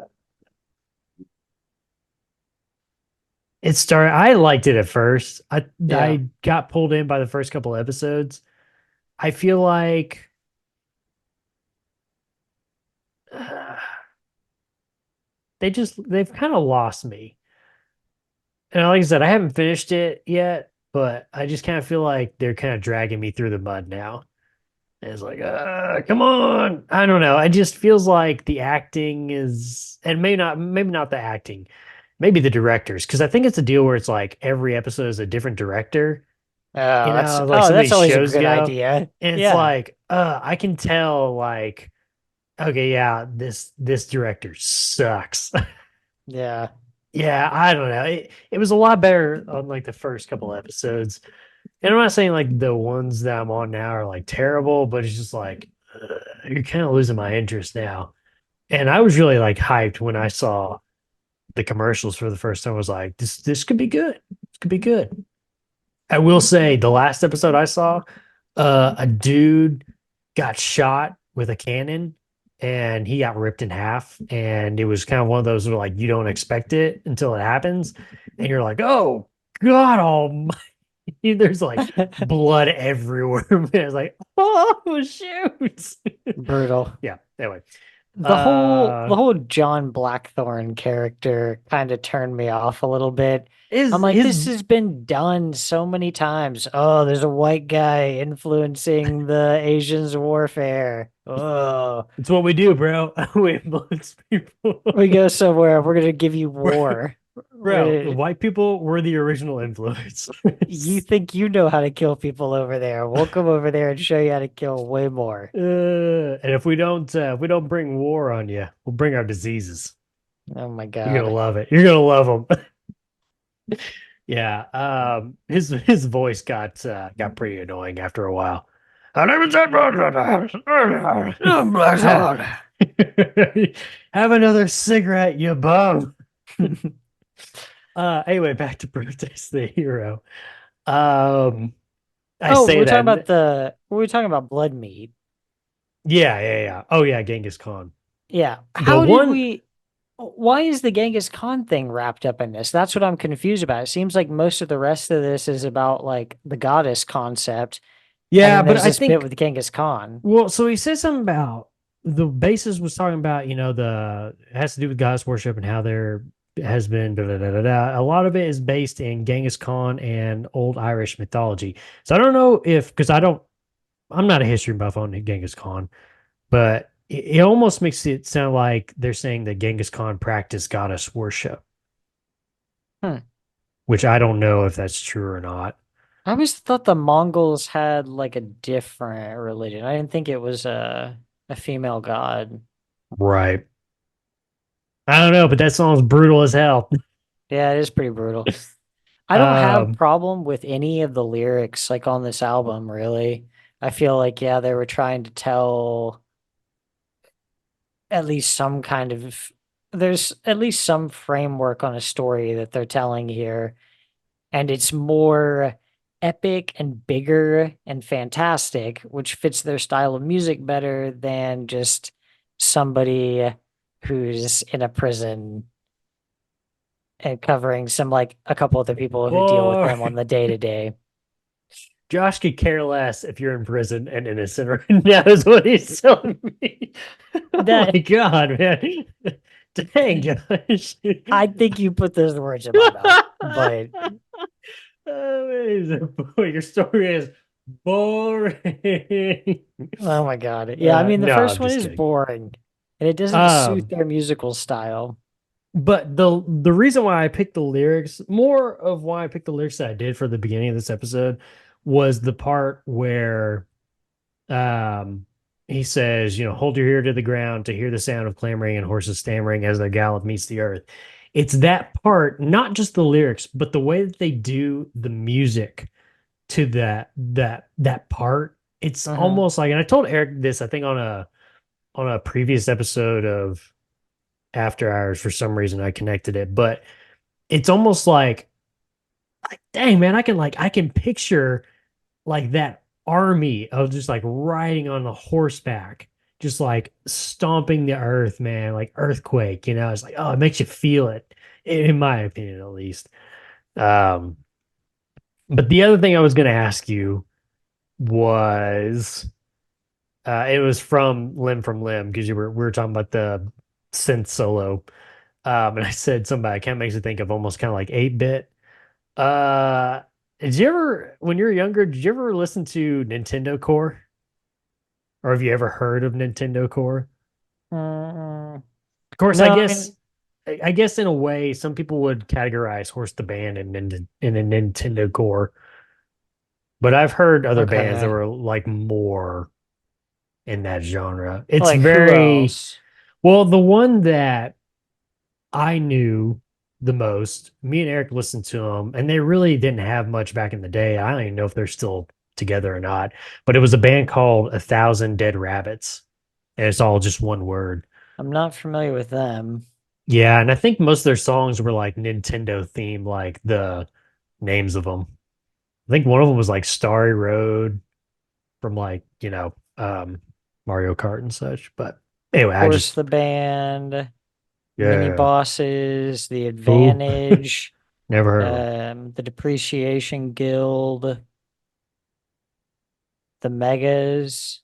it started. I liked it at first. Yeah. I got pulled in by the first couple episodes. I feel like uh, they've kind of lost me. And like I said, I haven't finished it yet, but I just kind of feel like they're kind of dragging me through the mud now. And it's like, come on. I don't know. It just feels like the acting is, and maybe not the acting, maybe the directors, because I think it's a deal where it's like every episode is a different director. Oh, that's Like some of that's these always a shows good go, idea. and it's Yeah. like, I can tell, like, okay, yeah, this director sucks. Yeah. Yeah, I don't know. It was a lot better on like the first couple episodes. And I'm not saying like the ones that I'm on now are like terrible, but it's just like you're kind of losing my interest now. And I was really like hyped when I saw the commercials for the first time. I was like, this could be good. This could be good. I will say the last episode I saw, a dude got shot with a cannon and he got ripped in half. And it was kind of one of those where like you don't expect it until it happens. And you're like, oh God almighty. There's like blood everywhere. Man. It's like, oh shoot. Brutal. Yeah. Anyway. The whole John Blackthorne character kind of turned me off a little bit. I'm like, this His has been done so many times. Oh, there's a white guy influencing the Asians' warfare. Oh, it's what we do, bro. We influence people. we go somewhere, we're gonna give you war. Bro, the We're- white people were the original influence. You think you know how to kill people over there? We'll come over there and show you how to kill way more. And if we don't bring war on you, we'll bring our diseases. Oh my You're gonna God. love it. You're gonna love them. Yeah. His voice got pretty annoying after a while. Have another cigarette, you bum. Anyway, back to Proteus the hero. I Oh, say we're that. talking about we were talking about blood meat. Yeah. Oh yeah, Genghis Khan. Yeah. The How did one we why is the Genghis Khan thing wrapped up in this? That's what I'm confused about. It seems like most of the rest of this is about like the goddess concept. And Yeah, then but there's I this bit think with Genghis Khan. well, so he said something about the basis was talking about, the it has to do with goddess worship and how there has been da, da, da, da, da. A lot of it is based in Genghis Khan and old Irish mythology. So I don't know if because I'm not a history buff on Genghis Khan, but it almost makes it sound like they're saying that Genghis Khan practiced goddess worship, Hmm. which I don't know if that's true or not. I always thought the Mongols had like a different religion. I didn't think it was a female god. Right. I don't know, but that song's brutal as hell. Yeah, it is pretty brutal. I don't have Um, problem with any of the lyrics like on this album, really. I feel like yeah, they were trying to tell at least some kind of there's at least some framework on a story that they're telling here, and it's more epic and bigger and fantastic, which fits their style of music better than just somebody who's in a prison and covering some like a couple of the people who deal with them on the day to day. Josh could care less if you're in prison and innocent right now, is what he's telling me. Oh That- my God, man. Dang, Josh. I think you put those words in my mouth, but Amazing. Boy, your story is boring. oh my God. Yeah, I mean the No, first I'm one just is kidding. boring and it doesn't Um, suit their musical style. But the reason why I picked the lyrics, more of why I picked the lyrics that I did for the beginning of this episode was the part where he says, hold your ear to the ground to hear the sound of clamoring and horses stammering as their gallop meets the earth. It's that part, not just the lyrics, but the way that they do the music to that part. It's Mhm. almost like, and I told Eric this, I think on a previous episode of After Hours. For some reason I connected it, but it's almost like dang man, I can picture like that army of just like riding on the horseback, just like stomping the earth, man, like earthquake, it's like, oh, it makes you feel it, in my opinion, at least. Um, but the other thing I was going to ask you was, it was from Limb because we were talking about the synth solo. And I said somebody I can't makes it think of almost kind of like 8-bit. Uh, did you ever, when you were younger, did you ever listen to Nintendo Core? Or have you ever heard of Nintendo Core? Mm, Of course, no, I mean, I guess in a way, some people would categorize Horse the Band in a Nintendo Core, but I've heard other bands that okay. were like more in that genre. It's Like who very else? well, the one that I knew the most, me and Eric listened to them, and they really didn't have much back in the day. I don't even know if they're still together or not, but it was a band called A Thousand Dead Rabbits, and it's all just one word. I'm not familiar with them. Yeah, and I think most of their songs were like Nintendo themed, like the names of them. I think one of them was like Starry Road from like, Mario Kart and such. But anyway, I Horse just the Band, Mini yeah. Bosses, The Who? Advantage, Never heard of them. the Depreciation Guild, the Megas,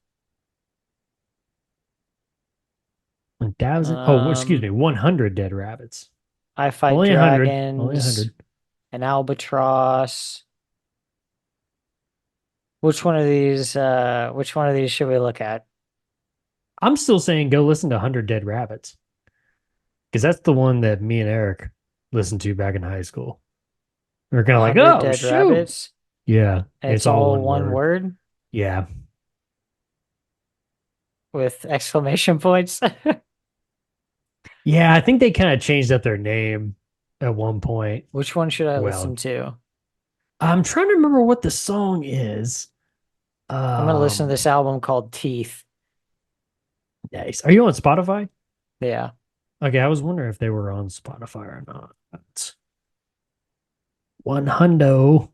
1,000. Oh, excuse um, me, 100 Dead Rabbits. I Fight Only 100. Only Dragons, 100. and Albatross. Which one of these should we look at? I'm still saying go listen to 100 Dead Rabbits because that's the one that me and Eric listened to back in high school. We are kind of like, 100 oh, Dead shoot. Rabbits. Yeah, And it's it's all all one one word. word Yeah. with exclamation points. Yeah, I think they kind of changed up their name at one point. Which one should I listen Well, to? I'm trying to remember what the song is. I'm gonna listen to Um, this album called Teeth. nice. Are you on Spotify? Yeah. Okay, I was wondering if they were on Spotify or not. That's one hundo.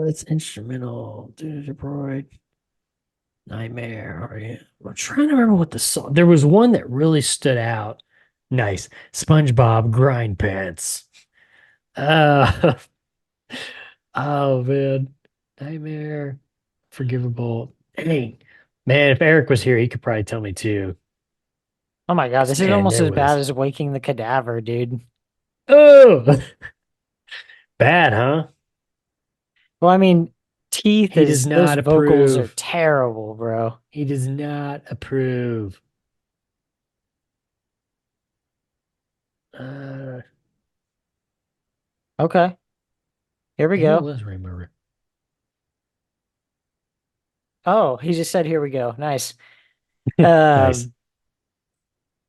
It's instrumental. Deployed. Nightmare. I'm trying to remember what the song. There was one that really stood out. Nice. SpongeBob Grind Pants. Uh, oh man. Nightmare. Forgivable. Dang. Man, if Eric was here, he could probably tell me too. Oh my God, 'Cause, this is man, almost there as bad was. as Waking the Cadaver, dude. Oh, bad, huh? Well, I mean, Teeth He does is those not vocals are approve. terrible, bro. He does not approve. Uh, Okay, here we maybe it go. was Rainbow. Oh, he just said, "Here we go." Nice. Nice. Um,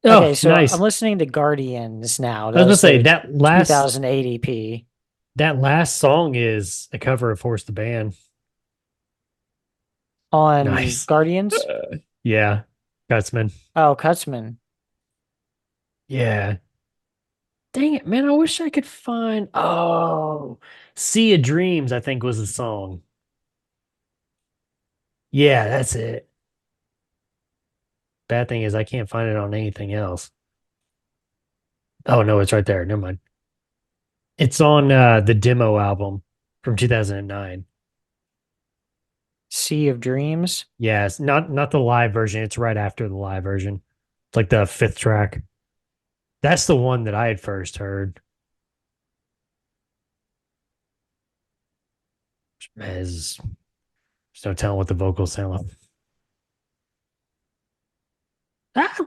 okay, Oh, so I'm nice. listening to Guardians now. I was That gonna was say their 2080p that last song is a cover of Force the Band. on Nice. Guardians. Yeah. Gutsman. Oh, Kutzman. Yeah. Dang it, man. I wish I could find Sea of Dreams, I think was the song. Yeah, that's it. Bad thing is I can't find it on anything else. Oh no, it's right there. Never mind. It's on the demo album from 2009. Sea of Dreams. Yes, not the live version. It's right after the live version. It's like the fifth track. That's the one that I had first heard. As there's no telling what the vocals sound like. Ah,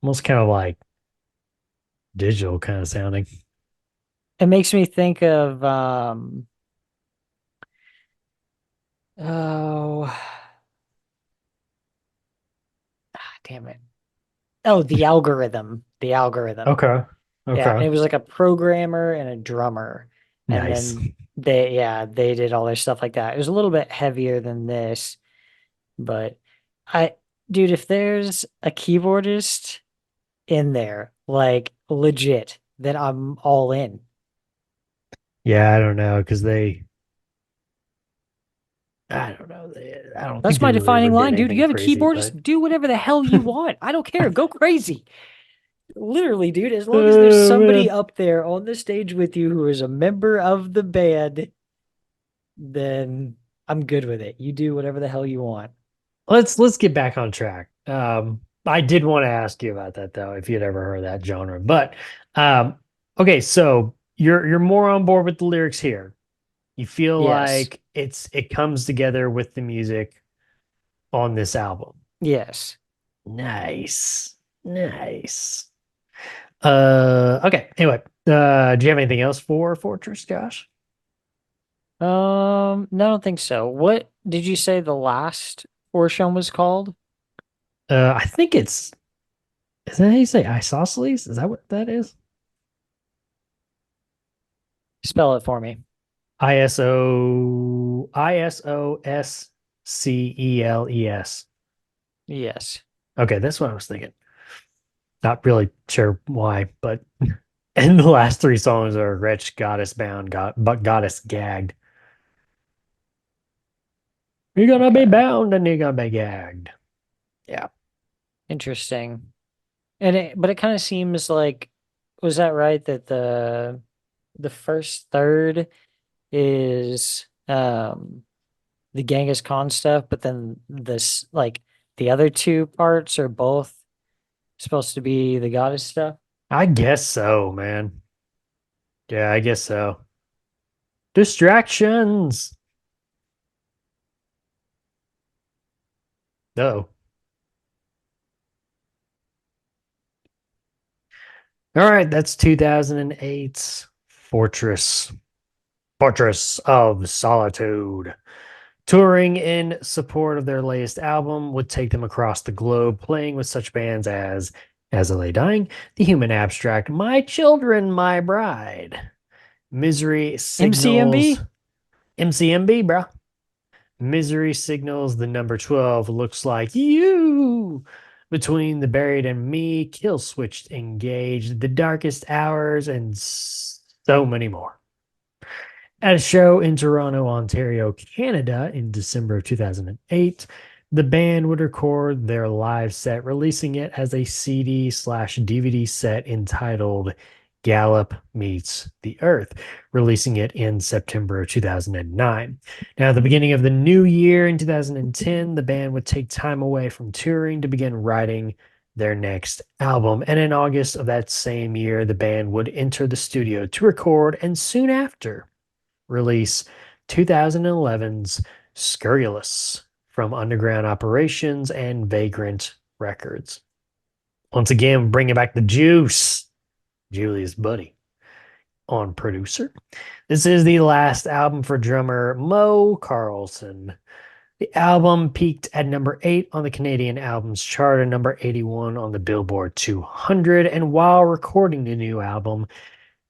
almost kind of like digital kind of sounding. It makes me think of oh, damn it. Oh, the algorithm. The algorithm. Okay. Yeah, and Okay. it was like a programmer and a drummer. And Nice. then they did all their stuff like that. It was a little bit heavier than this, but I, dude, if there's a keyboardist in there, like legit, then I'm all in. Yeah, I don't know because I don't know. I don't That's think they my really ever defining did line, dude. You anything have a crazy, keyboard, but just do whatever the hell you want. I don't care. Go crazy. Literally, dude, as long as there's oh somebody man. up there on the stage with you who is a member of the band, then I'm good with it. You do whatever the hell you want. Let's get back on track. I did want to ask you about that though, if you'd ever heard that genre. But um, okay, so you're more on board with the lyrics here. You feel Yes. like it comes together with the music on this album. Yes. Nice. Nice. Okay. Anyway, do you have anything else for Fortress, Josh? No, I don't think so. What did you say the last portion was called? I think is that how you say isosceles? Is that what that is? Spell it for me. ISOSCELES. Yes. Okay, that's what I was thinking. Not really sure why, but and the last three songs are wretched, goddess bound, but goddess gagged. You're gonna be Okay. bound and you're gonna be gagged. Yeah. Interesting. But it kind of seems like, was that right that the first third is the Genghis Khan stuff, but then this like the other two parts are both supposed to be the goddess stuff? I guess so, man. Yeah, I guess so. Distractions. Oh. All right, that's 2008's Fortress. Fortress of Solitude. Touring in support of their latest album would take them across the globe, playing with such bands as I Lay Dying, The Human Abstract, My Children, My Bride, Misery Signals, MCMB? MCMB, bro. Misery Signals, the number 12, Looks Like You, Between the Buried and Me, Kill Switched Engaged, The Darkest Hours, and so many more. At a show in Toronto, Ontario, Canada in December of 2008, the band would record their live set, releasing it as a CD/DVD set entitled Gallop Meets the Earth, releasing it in September of 2009. Now, at the beginning of the new year in 2010, the band would take time away from touring to begin writing their next album. And in August of that same year, the band would enter the studio to record, and soon after, release 2011's Scurrilous from Underground Operations and Vagrant Records. Once again, bringing back the juice, Julius Buddy on producer. This is the last album for drummer Mo Carlson. The album peaked at number 8 on the Canadian Albums Chart and number 81 on the Billboard 200. And while recording the new album,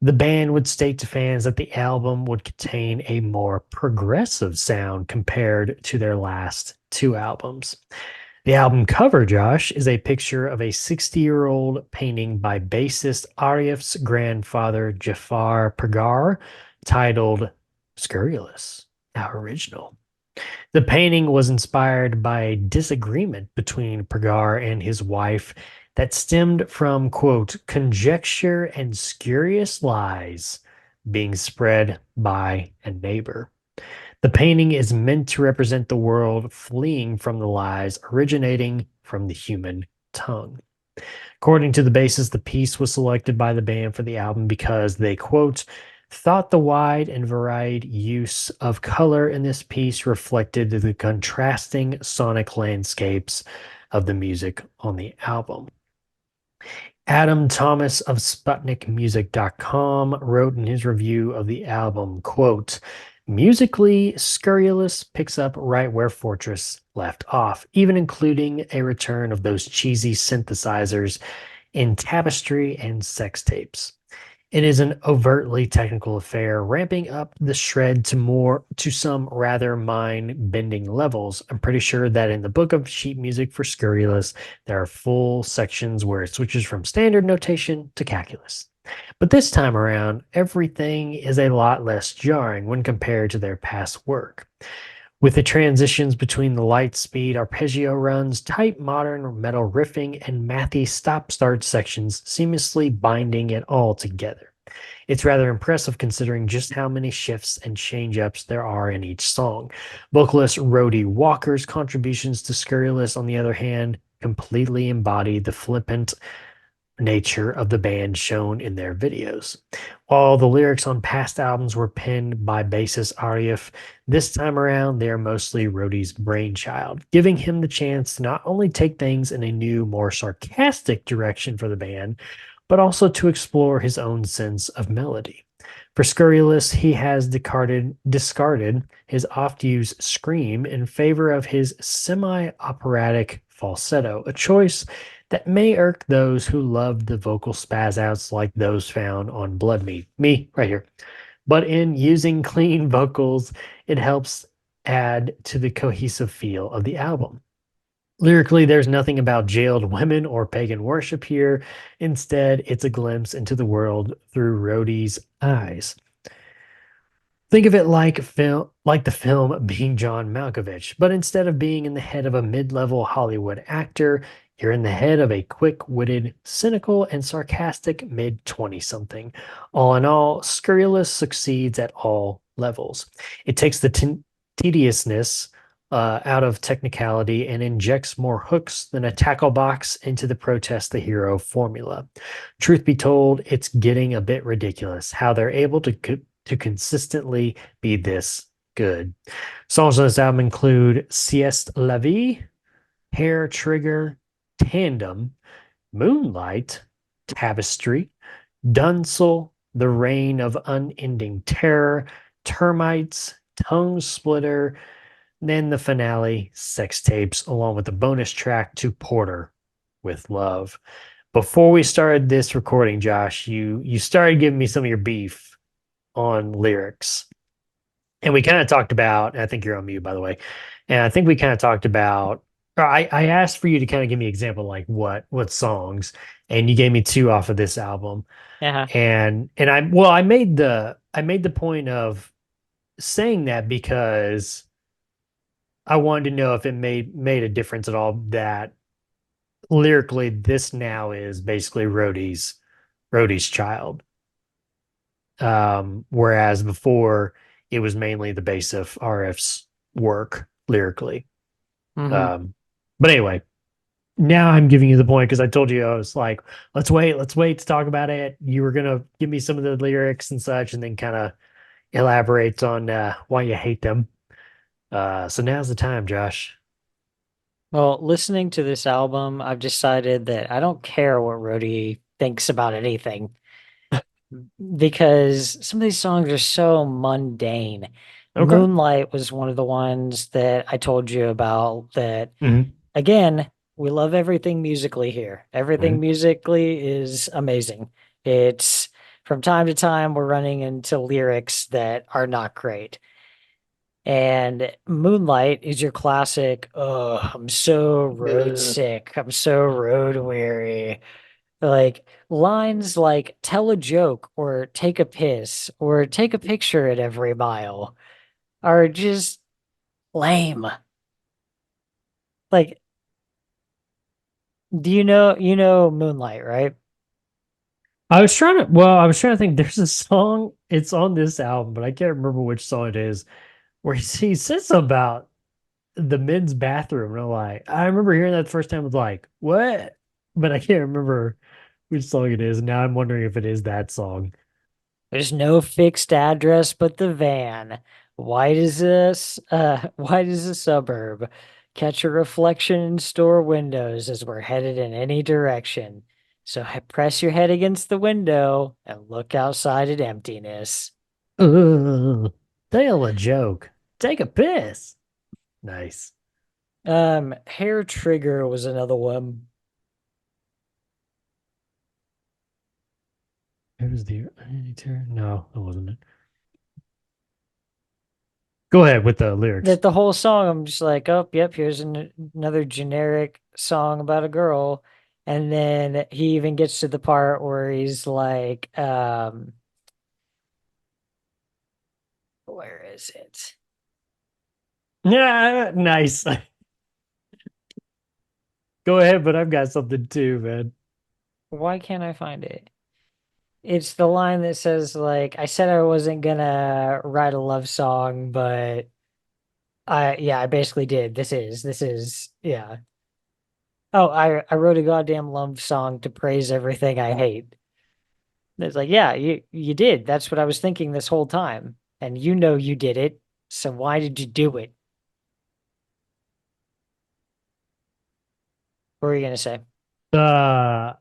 the band would state to fans that the album would contain a more progressive sound compared to their last two albums. The album cover, Josh, is a picture of a 60-year-old painting by bassist Arif's grandfather, Jafar Pagar, titled Scurrilous, our original. The painting was inspired by a disagreement between Pagar and his wife that stemmed from, quote, conjecture and spurious lies being spread by a neighbor. The painting is meant to represent the world fleeing from the lies originating from the human tongue. According to the bassist, the piece was selected by the band for the album because they, quote, thought the wide and varied use of color in this piece reflected the contrasting sonic landscapes of the music on the album. Adam Thomas of SputnikMusic.com wrote in his review of the album, quote, musically, Scurrilous picks up right where Fortress left off, even including a return of those cheesy synthesizers in Tapestry and sex tapes. It is an overtly technical affair, ramping up the shred to some rather mind-bending levels. I'm pretty sure that in the book of sheet music for Scurrilous, there are full sections where it switches from standard notation to calculus. But this time around, everything is a lot less jarring when compared to their past work. With the transitions between the light speed arpeggio runs, tight modern metal riffing, and mathy stop start sections seamlessly binding it all together. It's rather impressive considering just how many shifts and change ups there are in each song. Vocalist Rhodey Walker's contributions to Scurrilous, on the other hand, completely embody the flippant nature of the band shown in their videos. While the lyrics on past albums were penned by bassist Arif, this time around they are mostly Rhodey's brainchild, giving him the chance to not only take things in a new, more sarcastic direction for the band, but also to explore his own sense of melody. For Scurrilous, he has discarded his oft-used scream in favor of his semi-operatic falsetto, a choice that may irk those who love the vocal spaz outs like those found on Blood Meat. Me, right here. But in using clean vocals, it helps add to the cohesive feel of the album. Lyrically, there's nothing about jailed women or pagan worship here. Instead, it's a glimpse into the world through Rhodey's eyes. Think of it like the film Being John Malkovich, but instead of being in the head of a mid-level Hollywood actor, you're in the head of a quick-witted, cynical, and sarcastic mid-20-something. All in all, Scurrilous succeeds at all levels. It takes the tediousness out of technicality and injects more hooks than a tackle box into the Protest the Hero formula. Truth be told, it's getting a bit ridiculous how they're able to consistently be this good. Songs on this album include Sieste La Vie, Hair Trigger, Tandem, Moonlight, Tapestry, Dunsel, The Reign of Unending Terror, Termites, Tongue Splitter, then the finale, Sex Tapes, along with the bonus track to Porter with Love. Before we started this recording, Josh, you started giving me some of your beef on lyrics. And we kind of talked about, I think you're on mute, by the way. And I think we kind of talked about, or I asked for you to kind of give me an example, like what songs, and you gave me two off of this album. Yeah. And I made the point of saying that because I wanted to know if it made a difference at all that lyrically this now is basically Rhodey's child. Whereas before it was mainly the base of RF's work lyrically. Mhm. But anyway, now I'm giving you the point because I told you I was like, let's wait to talk about it. You were gonna give me some of the lyrics and such, and then kind of elaborate on why you hate them. So now's the time, Josh. Well, listening to this album, I've decided that I don't care what Rhodey thinks about anything because some of these songs are so mundane. Okay. Moonlight was one of the ones that I told you about that, Mhm. again, we love everything musically here. Everything Mhm. musically is amazing. It's from time to time we're running into lyrics that are not great. And Moonlight is your classic, oh, I'm so road sick. I'm so road weary. Like lines like tell a joke or take a piss or take a picture at every mile are just lame. Like, do you know Moonlight, right? I was trying to think. There's a song. It's on this album, but I can't remember which song it is. Where he says something about the men's bathroom, and I'm like, I remember hearing that the first time. I was like, what? But I can't remember which song it is. And now I'm wondering if it is that song. There's no fixed address but the van. Why does a suburb catch a reflection in store windows as we're headed in any direction? So press your head against the window and look outside at emptiness. Ugh, tell a joke. Take a piss. Nice. Hair Trigger was another one. It was the no, it wasn't it. Go ahead with the lyrics. That the whole song, I'm just like, oh, yep, here's another generic song about a girl. And then he even gets to the part where he's like, where is it? Yeah, nice. Go ahead, but I've got something too, man. Why can't I find it? It's the line that says like, I said I wasn't gonna write a love song, but I basically did. This is yeah. Oh, I wrote a goddamn love song to praise everything I hate. It's like, yeah, you did. That's what I was thinking this whole time. And you know you did it. So why did you do it? What were you gonna say? Uh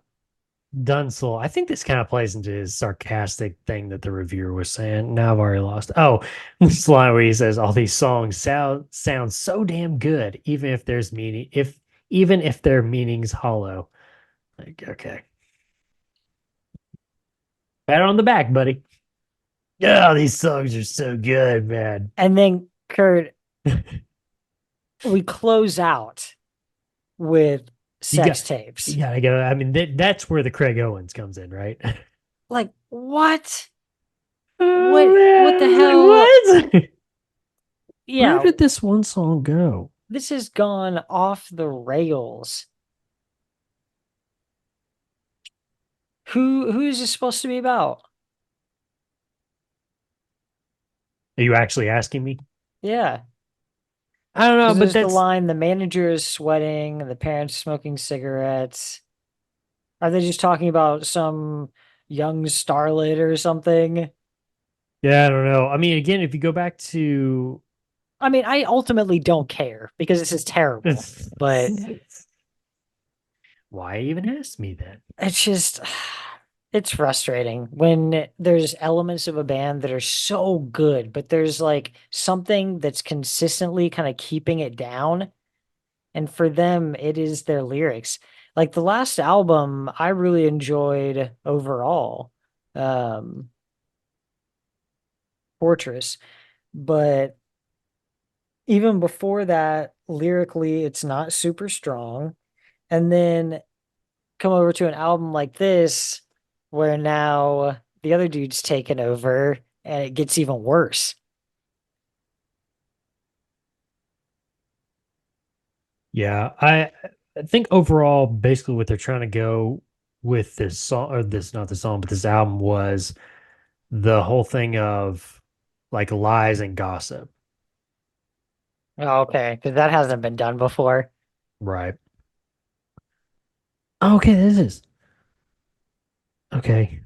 Dunsel. I think this kind of plays into his sarcastic thing that the reviewer was saying. Now I've already lost. Oh, this line where he says all these songs sound so damn good, even if their meaning's hollow. Like, okay. Pat on the back, buddy. Yeah, these songs are so good, man. And then Kurt, we close out with You sex got tapes. you gotta go. I mean, that's where the Craig Owens comes in, right? Like, what? Oh, What the man, hell? what? Yeah, Where did this one song go? this has gone off the rails. Who is this supposed to be about? Are you actually asking me? Yeah. I don't know, Because but there's the that's line, the manager is sweating and the parents smoking cigarettes. Are they just talking about some young starlet or something? yeah, I don't know. I mean, again, if you go back to I mean, I ultimately don't care because this is terrible, but why even ask me then? it's just, it's frustrating when there's elements of a band that are so good, but there's like something that's consistently kind of keeping it down. And for them, it is their lyrics. Like the last album, I really enjoyed overall, um, Fortress. But even before that, lyrically, it's not super strong. And then come over to an album like this, where now the other dude's taken over and it gets even worse. Yeah, I think overall, basically what they're trying to go with this song, or this not the song, but this album was the whole thing of like lies and gossip. Oh, okay, because that hasn't been done before. Right. Oh, okay, this is okay.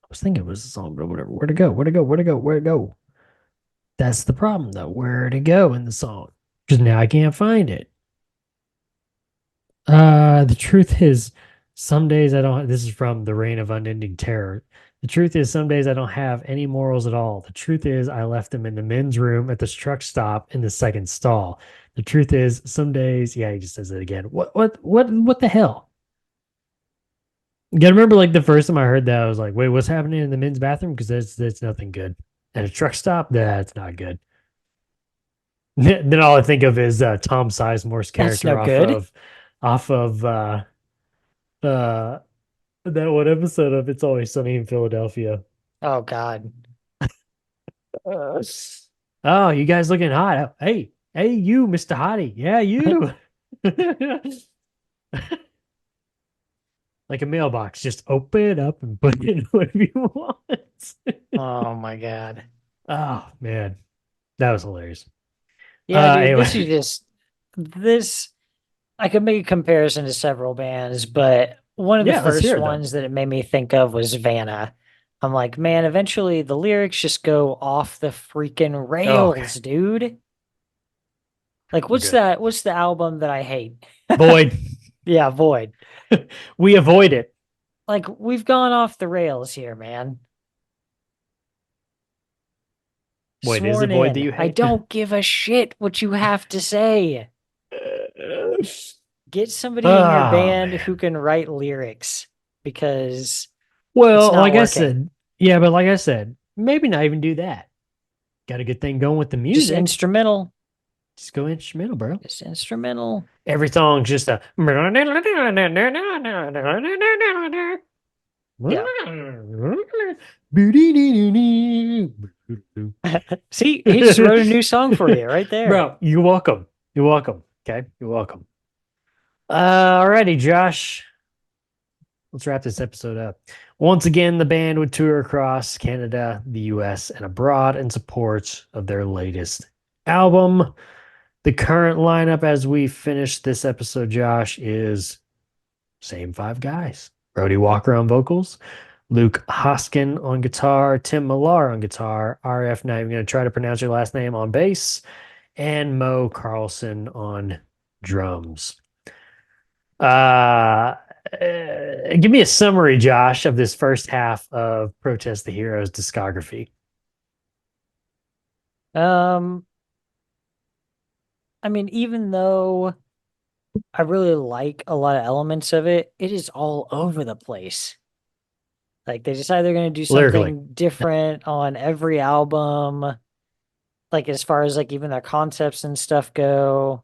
I was thinking it was a song, but whatever. Where to go? Where to go? Where to go? Where to go? That's the problem, though. Where to go in the song? Because now I can't find it. The truth is, some days I don't. This is from The Reign of Unending Terror. The truth is, some days I don't have any morals at all. The truth is, I left them in the men's room at the truck stop in the second stall. The truth is, some days, yeah, he just says it again. What the hell? You gotta remember, like the first time I heard that, I was like, "Wait, what's happening in the men's bathroom?" Because that's nothing good. And a truck stop, that's not good. Then all I think of is Tom Sizemore's That's no character good. off of uh that one episode of It's Always Sunny in Philadelphia. Oh God. Uh, oh, you guys looking hot. Hey, you, Mr. Hottie. Yeah, you. Like a mailbox. Just open it up and put in whatever you want. Oh my God. Oh man. That was hilarious. Yeah, dude, this is Anyway. just this. I could make a comparison to several bands, but one of the Yeah, let's first hear it though. ones that it made me think of was Vanna. I'm like, man, eventually the lyrics just go off the freaking Oh, okay. rails, dude. Like, We're what's good. that? What's the album that I hate? Void. Yeah, Void. We avoid it. Like, we've gone off the rails here, man. Wait, is it Sworn void that in. you I hate? don't give a shit what you have to say. Get somebody in your Oh band who man. can write lyrics because it's Well, not like I working. said, yeah, but like I said, maybe not even do that. Got a good thing going with the Just music. instrumental. Just go instrumental, bro. It's instrumental. Every song's just a. See, he just wrote a new song for you right there. Bro, you're welcome. You're welcome. Okay, you're welcome. Alrighty, Josh. Let's wrap this episode up. Once again, the band would tour across Canada, the US, and abroad in support of their latest album. The current lineup as we finish this episode, Josh, is same five guys. Brody Walker on vocals, Luke Hoskin on guitar, Tim Millar on guitar, RF, not even going to try to pronounce your last name, on bass, and Mo Carlson on drums. Give me a summary, Josh, of this first half of Protest the Heroes discography. I mean, even though I really like a lot of elements of it, it is all over the place. Like they decide they're going to do something Lyrically. different on every album. Like as far as like even their concepts and stuff go.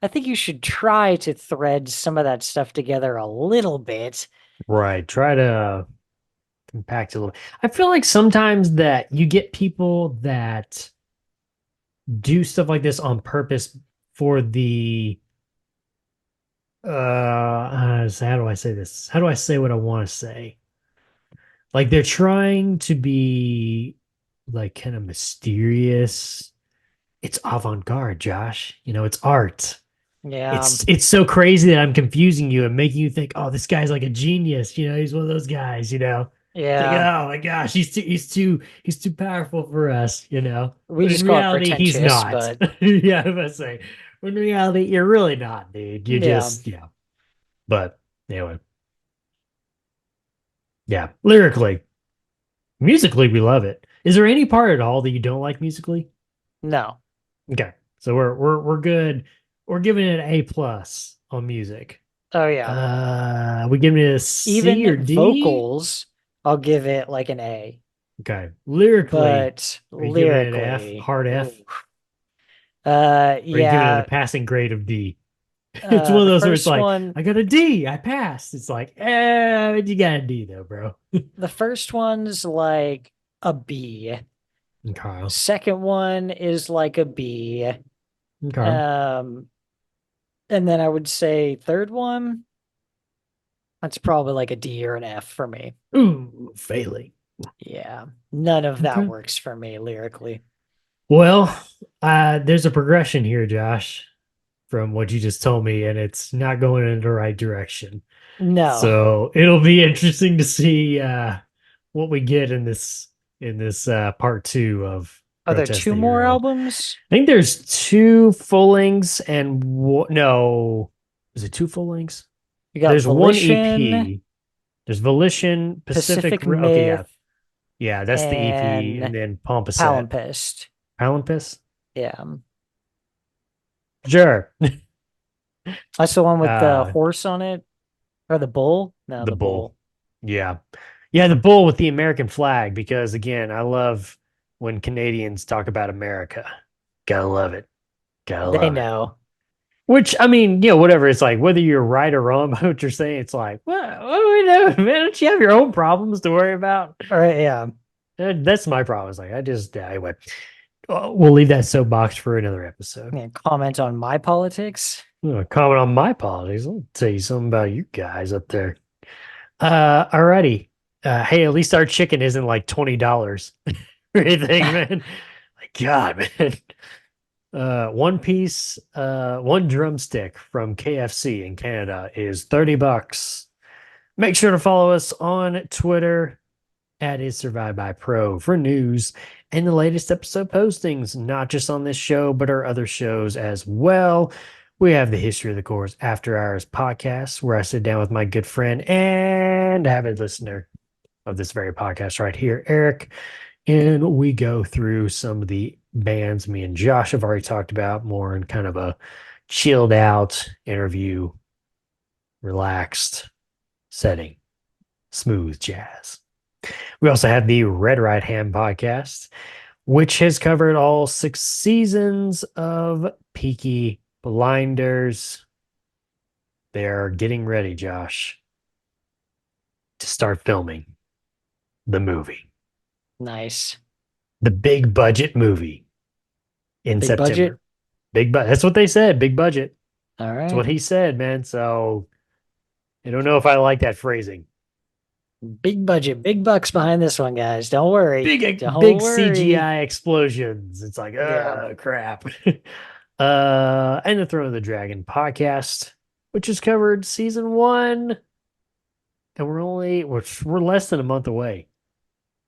I think you should try to thread some of that stuff together a little bit. Right. Try to compact it a little. I feel like sometimes that you get people that do stuff like this on purpose for the how do I say this? How do I say what I want to say? Like they're trying to be like kind of mysterious. It's avant-garde, Josh. You know, it's art. Yeah. It's so crazy that I'm confusing you and making you think, oh, this guy's like a genius. You know, he's one of those guys. You know, Yeah. like, oh my gosh, he's too powerful for us. You know, We but just in call it reality, he's pretentious, not. but Yeah, I must say, in reality, you're really not, dude. You Yeah. just But anyway, yeah, lyrically, musically, we love it. Is there any part at all that you don't like musically? no. Okay, so we're good. We're giving it an A+ on music. Oh yeah. We giving it a C Even or D? vocals, I'll give it like an A. Okay, lyrically, But are you giving it an lyrically, F, hard F? oof. Or are you giving it Yeah. a passing grade of D? It's one of The those where it's first like, one, I got a D, I passed. It's like, you got a D though, bro. the first one's like a B. Okay. Second one is like a B. Okay. And then I would say third one, that's probably like a D or an F for me. Ooh, failing. Yeah. None of that Okay. works for me lyrically. Well, there's a progression here, Josh, from what you just told me, and it's not going in the right direction. No. So it'll be interesting to see what we get in this part 2 of Are there Protest two the more Hero. albums? I think there's 2 full lengths and no, is it 2 full lengths? You got There's Volition, one EP. There's Volition, Pacific Okay, yeah. Myth, Yeah, that's the EP, and and then Pompous. Palimpsest. Palimpsest? Yeah. Sure. That's the one with the Uh, horse on it. Or the bull? No, the the bull. bull. Yeah. Yeah, the bull with the American flag, because again, I love when Canadians talk about America. Gotta love it. Gotta They love it. know. Which, I mean, whatever. It's like, whether you're right or wrong about what you're saying, it's like, what do we know, man? Don't you have your own problems to worry about? All right, yeah. That's my problem. It's like, anyway, we'll leave that soapbox for another episode. Yeah, comment on my politics. Comment on my politics. I'll tell you something about you guys up there. Alrighty. Hey, at least our chicken isn't like $20 or anything, man. Like, God, man. One piece, one drumstick from KFC in Canada is $30. Make sure to follow us on Twitter at Is Survived by Pro for news and the latest episode postings, not just on this show, but our other shows as well. We have the History of the Course After Hours podcast, where I sit down with my good friend and avid listener of this very podcast right here, Eric, and we go through some of the bands me and Josh have already talked about, more in kind of a chilled out interview, relaxed setting, smooth jazz. We also have the Red Right Hand podcast, which has covered all 6 seasons of Peaky Blinders. They're getting ready, Josh, to start filming the movie. Nice. The big budget movie in Big September. budget? Big budget. That's what they said. Big budget. All That's what right. he said, man. So I don't know if I like that phrasing. Big budget, big bucks behind this one, guys. Don't worry. Big Don't big worry. CGI explosions. It's like, Yeah. crap. And the Throne of the Dragon podcast, which has covered season 1, and we're less than a month away.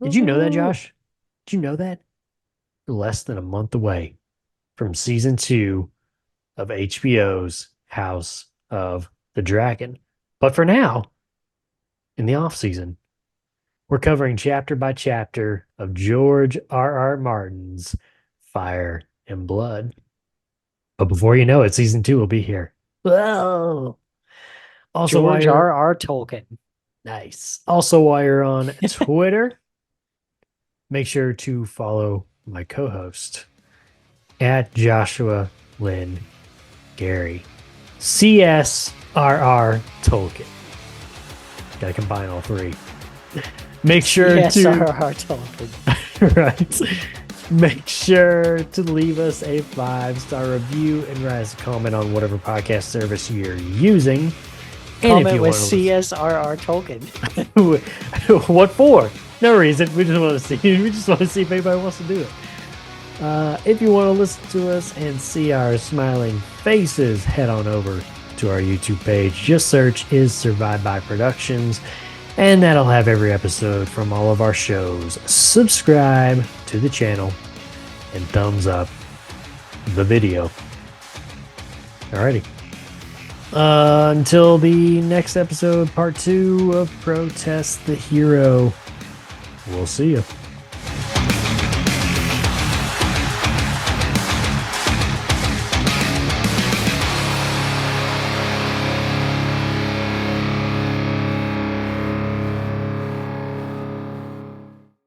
Did you know that, Josh? Did you know that? We're less than a month away from season 2 of HBO's House of the Dragon. But for now, in the off season, we're covering chapter by chapter of George R.R. Martin's Fire and Blood. But before you know it, season 2 will be here. Whoa. Also, George while R.R. Tolkien. nice. Also, while you're on Twitter, make sure to follow my co-host at Joshua Lynn Gary. CSRR Tolkien. Gotta combine all 3. Make sure Yes, to R.R. Tolkien. right. Make sure to leave us a 5-star review and write us a comment on whatever podcast service you're using. And Comment you with wanna listen- CSRR Tolkien. what for? No reason. We just want to see. We just want to see if anybody wants to do it. If you want to listen to us and see our smiling faces, head on over to our YouTube page. Just search "Is Survived by Productions," and that'll have every episode from all of our shows. Subscribe to the channel and thumbs up the video. Alrighty. Until the next episode, part 2 of Protest the Hero. We'll see you.